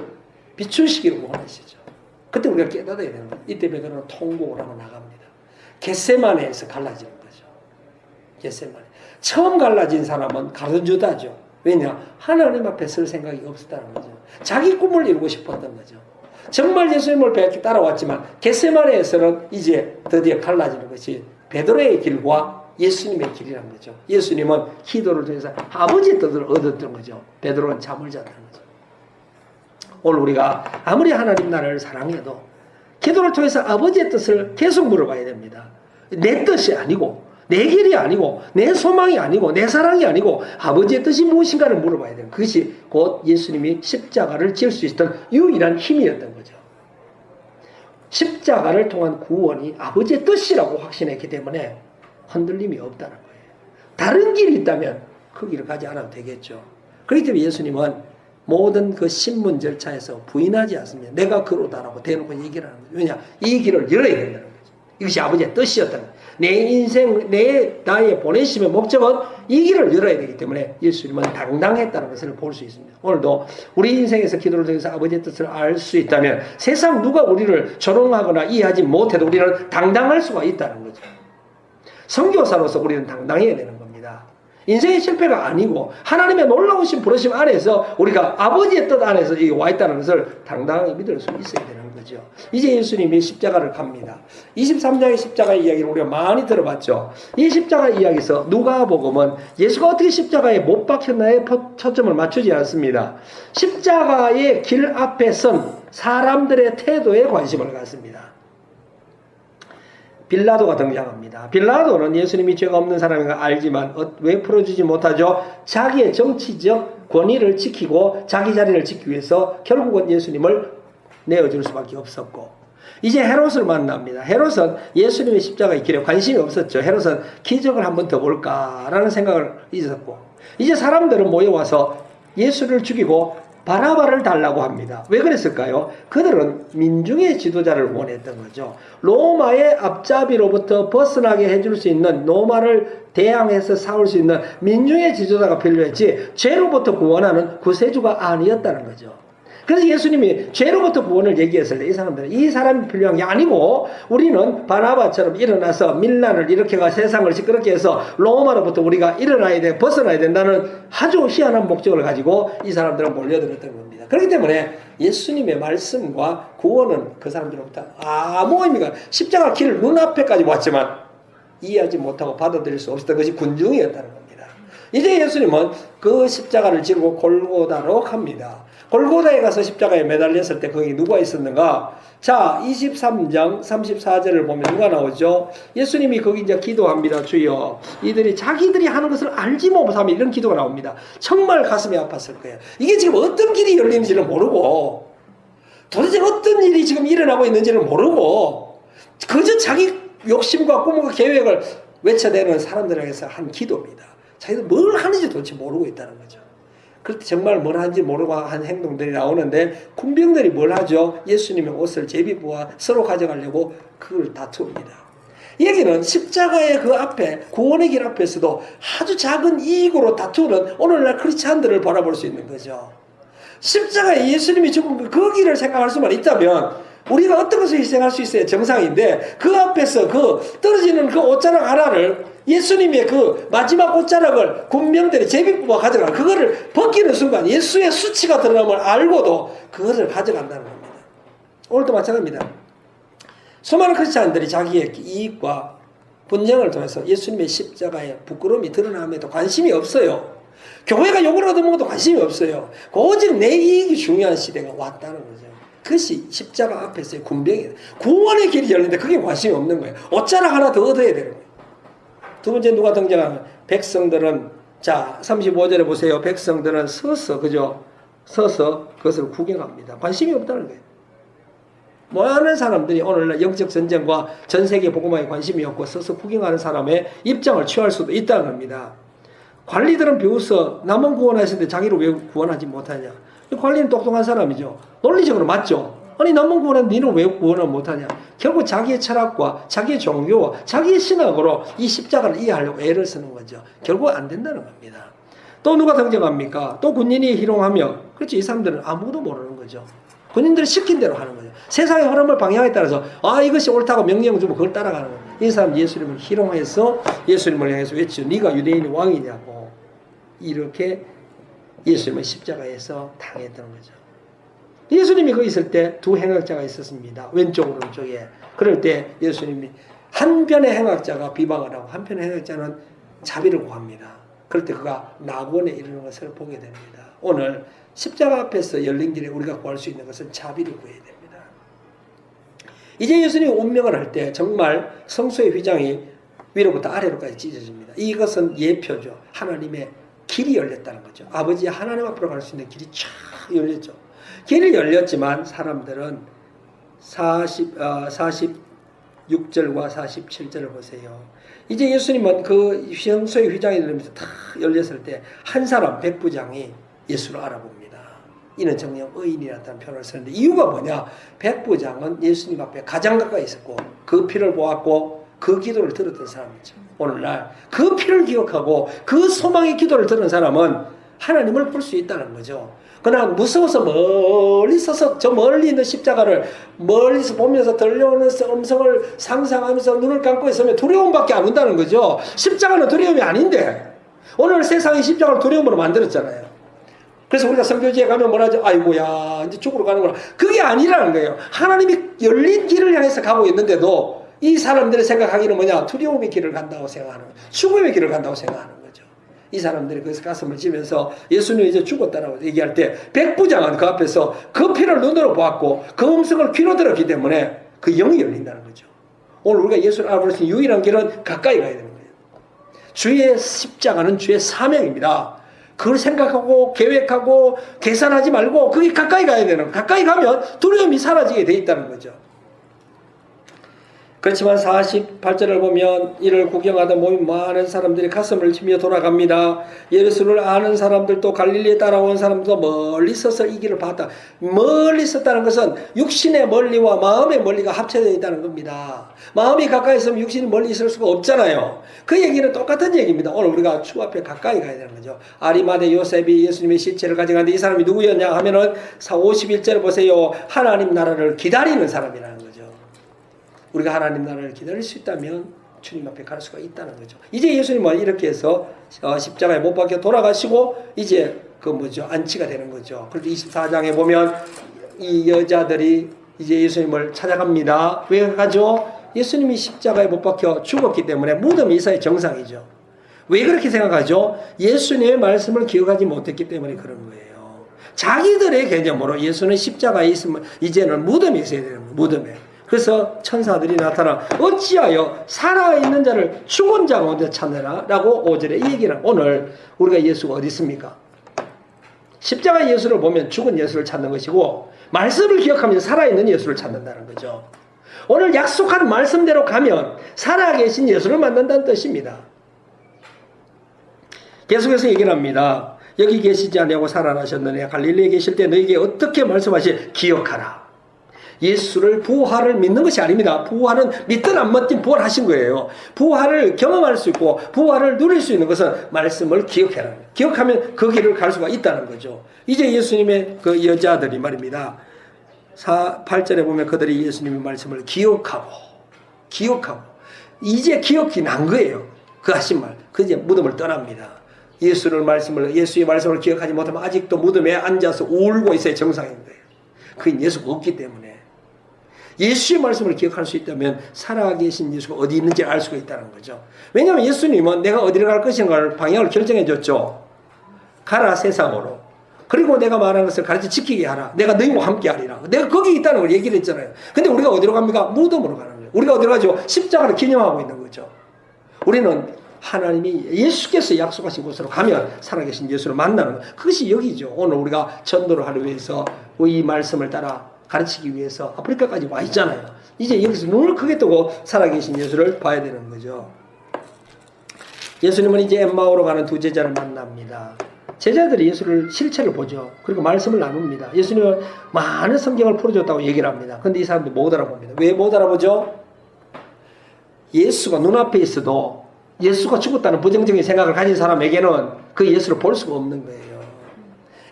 비추시기를 원하시죠. 그때 우리가 깨닫아야 되는 거예요. 이때 베드로는 통곡을 하고 나갑니다. 겟세마네에서 갈라지는 거죠. 겟세마네. 처음 갈라진 사람은 가룟 유다죠. 왜냐? 하나님 앞에 설 생각이 없었다는 거죠. 자기 꿈을 이루고 싶었던 거죠. 정말 예수님을 따라왔지만 겟세마네에서는 이제 드디어 갈라지는 것이 베드로의 길과 예수님의 길이라는 거죠. 예수님은 기도를 통해서 아버지의 뜻을 얻었던 거죠. 베드로는 잠을 잤다는 거죠. 오늘 우리가 아무리 하나님 나라를 사랑해도 기도를 통해서 아버지의 뜻을 계속 물어봐야 됩니다. 내 뜻이 아니고 내 길이 아니고 내 소망이 아니고 내 사랑이 아니고 아버지의 뜻이 무엇인가를 물어봐야 돼요. 그것이 곧 예수님이 십자가를 질 수 있었던 유일한 힘이었던 거죠. 십자가를 통한 구원이 아버지의 뜻이라고 확신했기 때문에 흔들림이 없다는 거예요. 다른 길이 있다면 그 길을 가지 않아도 되겠죠. 그렇기 때문에 예수님은 모든 그 신문 절차에서 부인하지 않습니다. 내가 그로다라고 대놓고 얘기를 하는 거죠. 왜냐? 이 길을 열어야 된다는 거죠. 이것이 아버지의 뜻이었다는 거예요. 내 인생, 나의 보내심의 목적은 이 길을 열어야 되기 때문에 예수님은 당당했다는 것을 볼 수 있습니다. 오늘도 우리 인생에서 기도를 통해서 아버지의 뜻을 알 수 있다면 세상 누가 우리를 조롱하거나 이해하지 못해도 우리는 당당할 수가 있다는 거죠. 선교사로서 우리는 당당해야 되는 겁니다. 인생의 실패가 아니고 하나님의 놀라우신 부르심 안에서 우리가 아버지의 뜻 안에서 와 있다는 것을 당당하게 믿을 수 있어야 되는 거죠. 이제 예수님이 십자가를 갑니다. 23장의 십자가 이야기를 우리가 많이 들어봤죠. 이 십자가 이야기에서 누가복음은 예수가 어떻게 십자가에 못 박혔나에 초점을 맞추지 않습니다. 십자가의 길 앞에 선 사람들의 태도에 관심을 갖습니다. 빌라도가 등장합니다. 빌라도는 예수님이 죄가 없는 사람인 걸 알지만 왜 풀어주지 못하죠? 자기의 정치적 권위를 지키고 자기 자리를 지키기 위해서 결국은 예수님을 내어줄 수밖에 없었고 이제 헤롯을 만납니다. 헤롯은 예수님의 십자가의 길에 관심이 없었죠. 헤롯은 기적을 한 번 더 볼까라는 생각을 있었고 이제 사람들은 모여와서 예수를 죽이고 바라바를 달라고 합니다. 왜 그랬을까요? 그들은 민중의 지도자를 원했던 거죠. 로마의 앞잡이로부터 벗어나게 해줄 수 있는, 로마를 대항해서 싸울 수 있는 민중의 지도자가 필요했지 죄로부터 구원하는 구세주가 아니었다는 거죠. 그래서 예수님이 죄로부터 구원을 얘기했을 때 이 사람들은 이 사람이 필요한 게 아니고 우리는 바나바처럼 일어나서 밀란을 일으켜가 세상을 시끄럽게 해서 로마로부터 우리가 일어나야 돼, 벗어나야 된다는 아주 희한한 목적을 가지고 이 사람들은 몰려들었던 겁니다. 그렇기 때문에 예수님의 말씀과 구원은 그 사람들로부터 아무 의미가, 십자가 길 눈앞에까지 왔지만 이해하지 못하고 받아들일 수 없었던 것이 군중이었다는 겁니다. 이제 예수님은 그 십자가를 지고 골고다로 갑니다. 골고다에 가서 십자가에 매달렸을 때 거기 누가 있었는가? 자, 23장 34절을 보면 누가 나오죠? 예수님이 거기 이제 기도합니다. 주여, 이들이 자기들이 하는 것을 알지 못하면, 이런 기도가 나옵니다. 정말 가슴이 아팠을 거예요. 이게 지금 어떤 길이 열리는지를 모르고, 도대체 어떤 일이 지금 일어나고 있는지를 모르고, 그저 자기 욕심과 꿈과 계획을 외쳐대는 사람들에게서 한 기도입니다. 자기들 뭘 하는지 도대체 모르고 있다는 거죠. 그럴 때 정말 뭘 하는지 모르고 한 행동들이 나오는데, 군병들이 뭘 하죠? 예수님의 옷을 제비부와 서로 가져가려고 그걸 다투입니다. 이 얘기는 십자가의 그 앞에, 구원의 길 앞에서도 아주 작은 이익으로 다투는 오늘날 크리스찬들을 바라볼 수 있는 거죠. 십자가에 예수님이 죽은 그 길을 생각할 수만 있다면 우리가 어떤 것을 희생할 수 있어야 정상인데, 그 앞에서 그 떨어지는 그 옷자락 하나를, 예수님의 그 마지막 옷자락을 군병들이 제비뽑아 가져가, 그거를 벗기는 순간 예수의 수치가 드러남을 알고도 그거를 가져간다는 겁니다. 오늘도 마찬가지입니다. 수많은 크리스찬들이 자기의 이익과 분쟁을 통해서 예수님의 십자가에 부끄러움이 드러남에도 관심이 없어요. 교회가 욕을 얻어먹어도 관심이 없어요. 오직 내 이익이 중요한 시대가 왔다는 거죠. 그것이 십자가 앞에서의 군병이에요. 구원의 길이 열리는데 그게 관심이 없는 거예요. 옷자락 하나 더 얻어야 되는 거예요. 두 번째 누가 등장하면, 백성들은, 자 35절에 보세요. 백성들은 서서, 그죠? 서서 그것을 구경합니다. 관심이 없다는 거예요. 많은 사람들이 오늘날 영적 전쟁과 전 세계 복음화에 관심이 없고 서서 구경하는 사람의 입장을 취할 수도 있다는 겁니다. 관리들은 비웃어 남은 구원하시는데 자기를 왜 구원하지 못하냐? 관리는 똑똑한 사람이죠. 논리적으로 맞죠. 아니 남은 구원은 니는 왜 구원을 못하냐? 결국 자기의 철학과 자기의 종교와 자기의 신학으로 이 십자가를 이해하려고 애를 쓰는 거죠. 결국 안 된다는 겁니다. 또 누가 등장합니까? 또 군인이 희롱하며, 그렇죠. 이 사람들은 아무도 모르는 거죠. 군인들이 시킨 대로 하는 거죠. 세상의 흐름을 방향에 따라서 이것이 옳다고 명령 주면 그걸 따라가는 거예요. 이 사람 예수님을 희롱해서 예수님을 향해서 외치죠. 네가 유대인의 왕이냐고. 이렇게 예수님은 십자가에서 당했던 거죠. 예수님이 거기 있을 때 두 행악자가 있었습니다. 왼쪽 오른쪽에. 그럴 때 예수님이 한편의 행악자가 비방을 하고 한편의 행악자는 자비를 구합니다. 그럴 때 그가 낙원에 이르는 것을 보게 됩니다. 오늘 십자가 앞에서 열린 길에 우리가 구할 수 있는 것은 자비를 구해야 됩니다. 이제 예수님이 운명을 할 때 정말 성소의 휘장이 위로부터 아래로까지 찢어집니다. 이것은 예표죠. 하나님의 길이 열렸다는 거죠. 아버지 하나님 앞으로 갈 수 있는 길이 쫙 열렸죠. 길이 열렸지만 사람들은 46절과 47절을 보세요. 이제 예수님은 그 성소의 휘장이 열리면서 다 열렸을 때 한 사람 백부장이 예수를 알아봅니다. 이는 정녕 의인이라는 표현을 쓰는데 이유가 뭐냐? 백부장은 예수님 앞에 가장 가까이 있었고 그 피를 보았고 그 기도를 들었던 사람이죠. 오늘날 그 피를 기억하고 그 소망의 기도를 들은 사람은 하나님을 볼 수 있다는 거죠. 그러나 무서워서 멀리 서서 저 멀리 있는 십자가를 멀리서 보면서 들려오는 음성을 상상하면서 눈을 감고 있으면 두려움밖에 안 온다는 거죠. 십자가는 두려움이 아닌데 오늘 세상이 십자가를 두려움으로 만들었잖아요. 그래서 우리가 선교지에 가면 뭐라죠? 아이고야 이제 죽으러 가는구나. 그게 아니라는 거예요. 하나님이 열린 길을 향해서 가고 있는데도 이 사람들이 생각하기는 뭐냐? 두려움의 길을 간다고 생각하는 거예요. 죽음의 길을 간다고 생각하는 거예요. 이 사람들이 거기서 가슴을 찌면서 예수님이 이제 죽었다라고 얘기할 때 백부장은 그 앞에서 그 피를 눈으로 보았고 그 음성을 귀로 들었기 때문에 그 영이 열린다는 거죠. 오늘 우리가 예수를 알아볼 수 있는 유일한 길은 가까이 가야 되는 거예요. 주의 십자가는 주의 사명입니다. 그걸 생각하고 계획하고 계산하지 말고 그게 가까이 가야 되는 거예요. 가까이 가면 두려움이 사라지게 돼 있다는 거죠. 그렇지만 48절을 보면 이를 구경하다 모인 많은 사람들이 가슴을 치며 돌아갑니다. 예수를 아는 사람들도 갈릴리에 따라온 사람도 멀리 서서 이 길을 봤다. 멀리 섰다는 것은 육신의 멀리와 마음의 멀리가 합쳐져 있다는 겁니다. 마음이 가까이 있으면 육신이 멀리 있을 수가 없잖아요. 그 얘기는 똑같은 얘기입니다. 오늘 우리가 주 앞에 가까이 가야 되는 거죠. 아리마대 요셉이 예수님의 시체를 가져가는데 이 사람이 누구였냐 하면은 51절을 보세요. 하나님 나라를 기다리는 사람이라는 거죠. 우리가 하나님 나라를 기다릴 수 있다면 주님 앞에 갈 수가 있다는 거죠. 이제 예수님은 이렇게 해서 십자가에 못 박혀 돌아가시고 이제 안치가 되는 거죠. 그런데 24장에 보면 이 여자들이 이제 예수님을 찾아갑니다. 왜 가죠? 예수님이 십자가에 못 박혀 죽었기 때문에 무덤이 있어야 정상이죠. 왜 그렇게 생각하죠? 예수님의 말씀을 기억하지 못했기 때문에 그런 거예요. 자기들의 개념으로 예수는 십자가에 있으면 이제는 무덤에 있어야 되는 거예요. 무덤에. 그래서 천사들이 나타나 어찌하여 살아있는 자를 죽은 자 가운데 찾느라 라고 5절에 이 얘기는 오늘 우리가 예수가 어디 있습니까? 십자가 예수를 보면 죽은 예수를 찾는 것이고 말씀을 기억하면 살아있는 예수를 찾는다는 거죠. 오늘 약속한 말씀대로 가면 살아계신 예수를 만난다는 뜻입니다. 계속해서 얘기를 합니다. 여기 계시지 아니하고 살아나셨느냐 갈릴리에 계실 때 너에게 어떻게 말씀하시 기억하라. 예수를 부활을 믿는 것이 아닙니다. 부활은 믿든 안 믿든 부활하신 거예요. 부활을 경험할 수 있고 부활을 누릴 수 있는 것은 말씀을 기억해라. 기억하면 그 길을 갈 수가 있다는 거죠. 이제 예수님의 그 여자들이 말입니다. 8절에 보면 그들이 예수님의 말씀을 기억하고 이제 기억이 난 거예요. 그 하신 말. 그 이제 무덤을 떠납니다. 예수의 말씀을 기억하지 못하면 아직도 무덤에 앉아서 울고 있어야 정상인 거예요. 그건 예수가 없기 때문에. 예수의 말씀을 기억할 수 있다면 살아계신 예수가 어디 있는지 알 수가 있다는 거죠. 왜냐하면 예수님은 내가 어디로 갈 것인가를 방향을 결정해 줬죠. 가라 세상으로. 그리고 내가 말하는 것을 가르쳐 지키게 하라. 내가 너희와 함께 하리라. 내가 거기 있다는 걸 얘기를 했잖아요. 근데 우리가 어디로 갑니까? 무덤으로 가는 거예요. 우리가 어디로 가죠? 십자가를 기념하고 있는 거죠. 우리는 하나님이 예수께서 약속하신 곳으로 가면 살아계신 예수를 만나는 것. 그것이 여기죠. 오늘 우리가 전도를 하기 위해서 이 말씀을 따라 가르치기 위해서 아프리카까지 와 있잖아요. 이제 여기서 눈을 크게 뜨고 살아계신 예수를 봐야 되는 거죠. 예수님은 이제 엠마오로 가는 두 제자를 만납니다. 제자들이 예수를 실체를 보죠. 그리고 말씀을 나눕니다. 예수님은 많은 성경을 풀어줬다고 얘기를 합니다. 그런데 이 사람들 못 알아봅니다. 왜 못 알아보죠? 예수가 눈앞에 있어도 예수가 죽었다는 부정적인 생각을 가진 사람에게는 그 예수를 볼 수가 없는 거예요.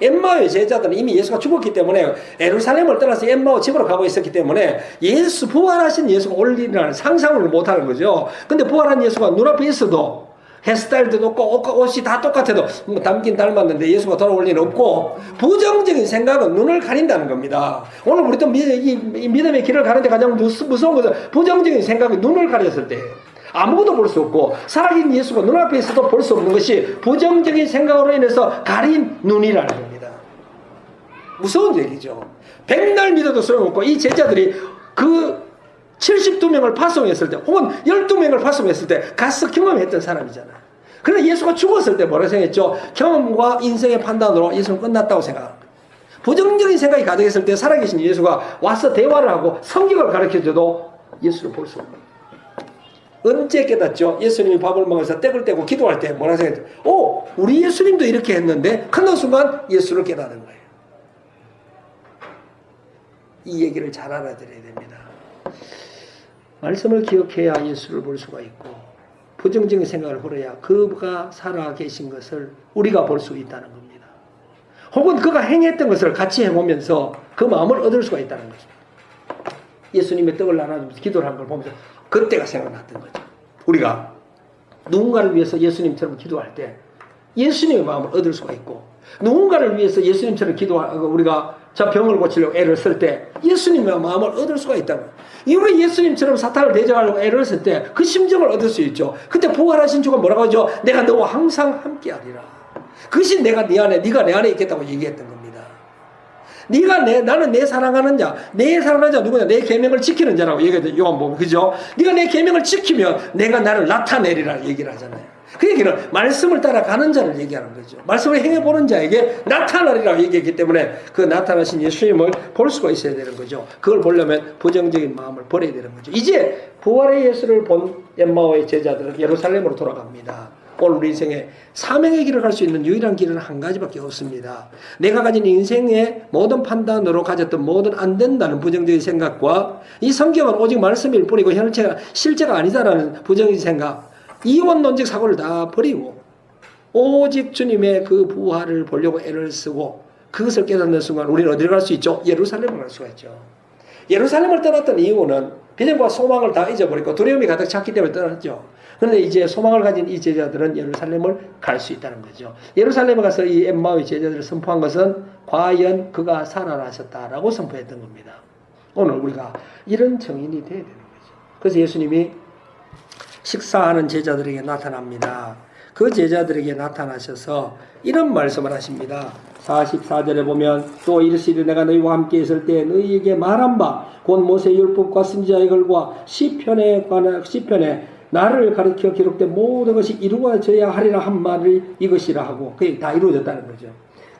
엠마오의 제자들은 이미 예수가 죽었기 때문에 예루살렘을 떠나서 엠마오 집으로 가고 있었기 때문에 부활하신 예수가 올리라는 상상을 못하는 거죠. 근데 부활한 예수가 눈앞에 있어도 헤어스타일도 똑같고 옷이 다 똑같아도 닮긴 닮았는데 예수가 돌아올 리는 없고 부정적인 생각은 눈을 가린다는 겁니다. 오늘 우리도 이 믿음의 길을 가는데 가장 무서운 것은 부정적인 생각이 눈을 가렸을 때 아무것도 볼 수 없고 살아계신 예수가 눈앞에 있어도 볼 수 없는 것이 부정적인 생각으로 인해서 가린 눈이라는 겁니다. 무서운 얘기죠. 백날 믿어도 소용없고 이 제자들이 그 72명을 파송했을 때 혹은 12명을 파송했을 때 가서 경험했던 사람이잖아요. 그러나 예수가 죽었을 때 뭐라고 생각했죠? 경험과 인생의 판단으로 예수는 끝났다고 생각합니다. 부정적인 생각이 가득했을 때 살아계신 예수가 와서 대화를 하고 성경을 가르쳐줘도 예수를 볼 수 없는. 언제 깨닫죠? 예수님이 밥을 먹어서 떼굴 떼고 기도할 때 뭐라 생각했죠? 우리 예수님도 이렇게 했는데 그런 순간 예수를 깨닫는 거예요. 이 얘기를 잘 알아들어야 됩니다. 말씀을 기억해야 예수를 볼 수가 있고 부정적인 생각을 버려야 그가 살아계신 것을 우리가 볼 수 있다는 겁니다. 혹은 그가 행했던 것을 같이 해보면서 그 마음을 얻을 수가 있다는 것입니다. 예수님의 떡을 나눠주면서 기도를 한 걸 보면서 그때가 생각났던 거죠. 우리가 누군가를 위해서 예수님처럼 기도할 때 예수님의 마음을 얻을 수가 있고 누군가를 위해서 예수님처럼 기도하고 우리가 저 병을 고치려고 애를 쓸 때 예수님의 마음을 얻을 수가 있다는 거예요. 우리 예수님처럼 사탄을 대적하려고 애를 쓸 때 그 심정을 얻을 수 있죠. 근데 부활하신 주가 뭐라고 하죠? 내가 너와 항상 함께하리라. 그것이 내가 네 안에 네가 내 안에 있겠다고 얘기했던 겁니다. 나는 내 사랑하는 자, 내 사랑하는 자 누구냐? 내 계명을 지키는 자라고 얘기하죠. 요한복음, 그죠? 네가 내 계명을 지키면 내가 나를 나타내리라 얘기를 하잖아요. 그 얘기는 말씀을 따라가는 자를 얘기하는 거죠. 말씀을 행해보는 자에게 나타나리라고 얘기했기 때문에 그 나타나신 예수님을 볼 수가 있어야 되는 거죠. 그걸 보려면 부정적인 마음을 버려야 되는 거죠. 이제 부활의 예수를 본 엠마오의 제자들은 예루살렘으로 돌아갑니다. 오늘 우리 인생에 사명의 길을 갈 수 있는 유일한 길은 한 가지밖에 없습니다. 내가 가진 인생의 모든 판단으로 가졌던 모든 안 된다는 부정적인 생각과 이 성경은 오직 말씀일 뿐이고 실제가 아니다라는 부정적인 생각, 이원론적 사고를 다 버리고 오직 주님의 그 부활을 보려고 애를 쓰고 그것을 깨닫는 순간 우리는 어디로 갈 수 있죠? 예루살렘을 갈 수가 있죠. 예루살렘을 떠났던 이유는 비전과 소망을 다 잊어버리고 두려움이 가득 찼기 때문에 떠났죠. 그런데 이제 소망을 가진 이 제자들은 예루살렘을 갈 수 있다는 거죠. 예루살렘에 가서 이 엠마오의 제자들을 선포한 것은 과연 그가 살아나셨다라고 선포했던 겁니다. 오늘 우리가 이런 정인이 돼야 되는 거죠. 그래서 예수님이 식사하는 제자들에게 나타납니다. 그 제자들에게 나타나셔서 이런 말씀을 하십니다. 44절에 보면 또 이르시되 내가 너희와 함께 있을 때 너희에게 말한 바 곧 모세의 율법과 선지자의 글과 시편에 나를 가리켜 기록된 모든 것이 이루어져야 하리라 한 말이 이것이라 하고 그게 다 이루어졌다는 거죠.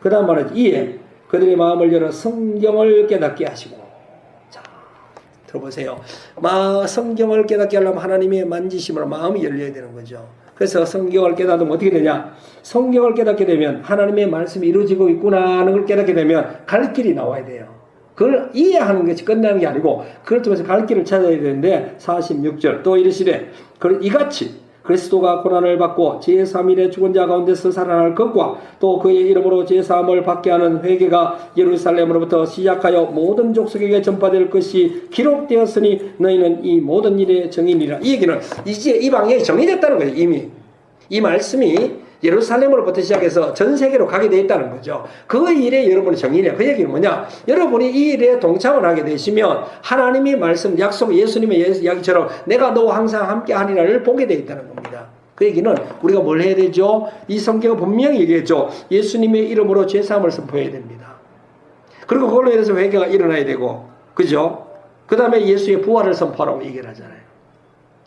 그 다음 말은 이에 그들의 마음을 열어 성경을 깨닫게 하시고, 자 들어보세요. 성경을 깨닫게 하려면 하나님의 만지심으로 마음이 열려야 되는 거죠. 그래서 성경을 깨닫으면 어떻게 되냐? 성경을 깨닫게 되면 하나님의 말씀이 이루어지고 있구나 하는 걸 깨닫게 되면 갈 길이 나와야 돼요. 그걸 이해하는 것이 끝나는 게 아니고 그걸 통해서 갈 길을 찾아야 되는데 46절 또 이르시되 이같이 그리스도가 고난을 받고 제3일에 죽은 자 가운데서 살아날 것과 또 그의 이름으로 제3을 받게 하는 회개가 예루살렘으로부터 시작하여 모든 족속에게 전파될 것이 기록되었으니 너희는 이 모든 일의 정인이라. 이 얘기는 이제 이 방향이 정의됐다는 거예요. 이미 이 말씀이 예루살렘으로부터 시작해서 전 세계로 가게 돼 있다는 거죠. 그 일에 여러분의 정의냐. 그 얘기는 뭐냐? 여러분이 이 일에 동참을 하게 되시면 하나님이 말씀, 약속, 예수님의 이야기처럼 내가 너와 항상 함께 하리라를 보게 돼 있다는 겁니다. 그 얘기는 우리가 뭘 해야 되죠? 이 성경은 분명히 얘기했죠. 예수님의 이름으로 죄사함을 선포해야 됩니다. 그리고 그걸로 인해서 회개가 일어나야 되고, 그죠? 그 다음에 예수의 부활을 선포하라고 얘기를 하잖아요.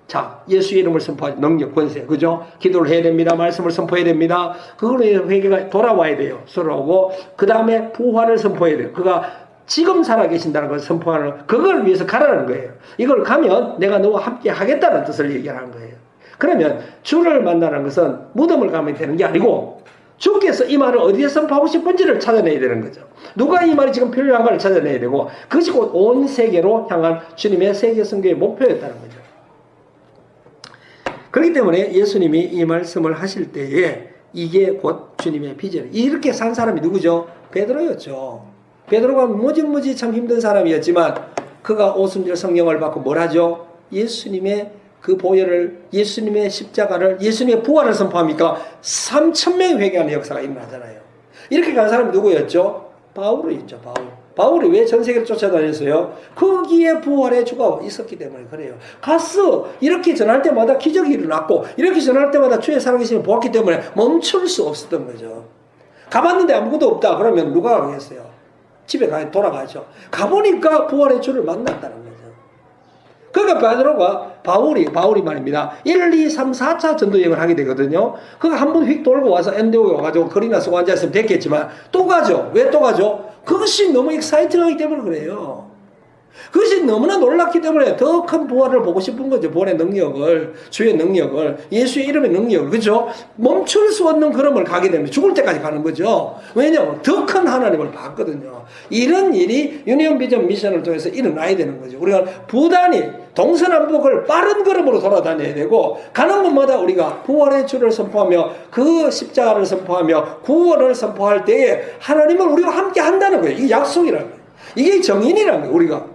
자, 예수의 이름을 선포하지, 능력, 권세, 그죠? 기도를 해야 됩니다. 말씀을 선포해야 됩니다. 그걸로 인해서 회개가 돌아와야 돼요. 서로하고. 그 다음에 부활을 선포해야 돼요. 그가 지금 살아계신다는 걸 선포하는, 그걸 위해서 가라는 거예요. 이걸 가면 내가 너와 함께 하겠다는 뜻을 얘기하는 거예요. 그러면 주를 만나는 것은 무덤을 가면 되는 게 아니고 주께서 이 말을 어디에 선포하고 싶은지를 찾아내야 되는 거죠. 누가 이 말이 지금 필요한가를 찾아내야 되고 그것이 곧 온 세계로 향한 주님의 세계 선교의 목표였다는 거죠. 그렇기 때문에 예수님이 이 말씀을 하실 때에 이게 곧 주님의 비전. 이렇게 산 사람이 누구죠? 베드로였죠. 베드로가 무지무지 참 힘든 사람이었지만 그가 오순절 성령을 받고 뭘 하죠? 예수님의 그 보혈을, 예수님의 십자가를, 예수님의 부활을 선포합니까? 3,000명이 회개하는 역사가 일어나잖아요. 이렇게 간 사람이 누구였죠? 바울이었죠. 바울이 왜 전 세계를 쫓아다녔어요? 거기에 부활의 주가 있었기 때문에 그래요. 갔어. 이렇게 전할 때마다 기적이 일어났고 이렇게 전할 때마다 주의 살아계심을 보았기 때문에 멈출 수 없었던 거죠. 가봤는데 아무것도 없다. 그러면 누가 가겠어요? 집에 돌아가죠. 가보니까 부활의 주를 만났다는 거죠. 그러니까 베드로가 바울이 말입니다. 1, 2, 3, 4차 전도여행을 하게 되거든요. 그가 한 번 휙 돌고 와서 엔데오에 와가지고 거리나 쓰고 앉아있으면 됐겠지만 또 가죠. 왜 또 가죠? 그것이 너무 익사이팅하기 때문에 그래요. 그것이 너무나 놀랍기 때문에 더 큰 부활을 보고 싶은 거죠. 부활의 능력을, 주의 능력을, 예수의 이름의 능력을, 그죠? 멈출 수 없는 걸음을 가게 되면 죽을 때까지 가는 거죠. 왜냐하면 더 큰 하나님을 봤거든요. 이런 일이 유니온 비전 미션을 통해서 일어나야 되는 거죠. 우리가 부단히 동서남북을 빠른 걸음으로 돌아다녀야 되고 가는 곳마다 우리가 부활의 주를 선포하며 그 십자가를 선포하며 구원을 선포할 때에 하나님은 우리가 함께 한다는 거예요. 이게 약속이라는 거예요. 이게 정인이라는 거예요. 우리가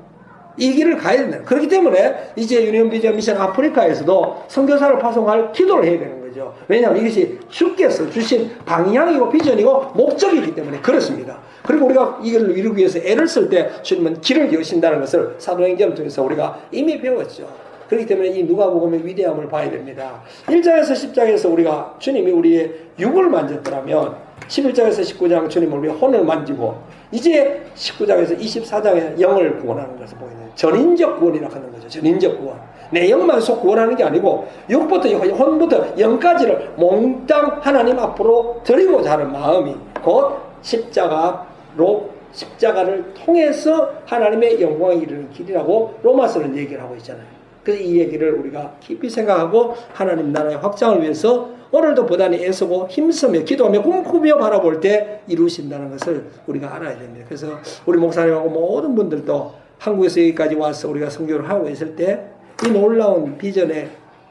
이 길을 가야 된다. 그렇기 때문에 이제 유니온 비전 미션 아프리카에서도 선교사를 파송할 기도를 해야 되는 거죠. 왜냐하면 이것이 주께서 주신 방향이고 비전이고 목적이기 때문에 그렇습니다. 그리고 우리가 이걸 이루기 위해서 애를 쓸 때 주님은 길을 여신다는 것을 사도행전을 통해서 우리가 이미 배웠죠. 그렇기 때문에 이 누가복음의 위대함을 봐야 됩니다. 1장에서 10장에서 우리가 주님이 우리의 육을 만졌더라면 11장에서 19장 주님을 우리 혼을 만지고 이제 19장에서 24장에 영을 구원하는 것을 보게 돼요. 전인적 구원이라고 하는 거죠. 전인적 구원. 내 영만 속 구원하는 게 아니고 육부터 혼부터 영까지를 몽땅 하나님 앞으로 드리고자 하는 마음이 곧 십자가를 통해서 하나님의 영광에 이르는 길이라고 로마서는 얘기를 하고 있잖아요. 그래서 이 얘기를 우리가 깊이 생각하고 하나님 나라의 확장을 위해서 오늘도 보다니 애쓰고 힘쓰며 기도하며 꿈꾸며 바라볼 때 이루신다는 것을 우리가 알아야 됩니다. 그래서 우리 목사님하고 모든 분들도 한국에서 여기까지 와서 우리가 선교를 하고 있을 때 이 놀라운 비전의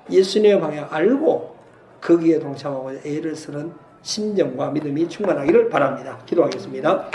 예수님의 방향 알고 거기에 동참하고 애를 쓰는 심정과 믿음이 충만하기를 바랍니다. 기도하겠습니다.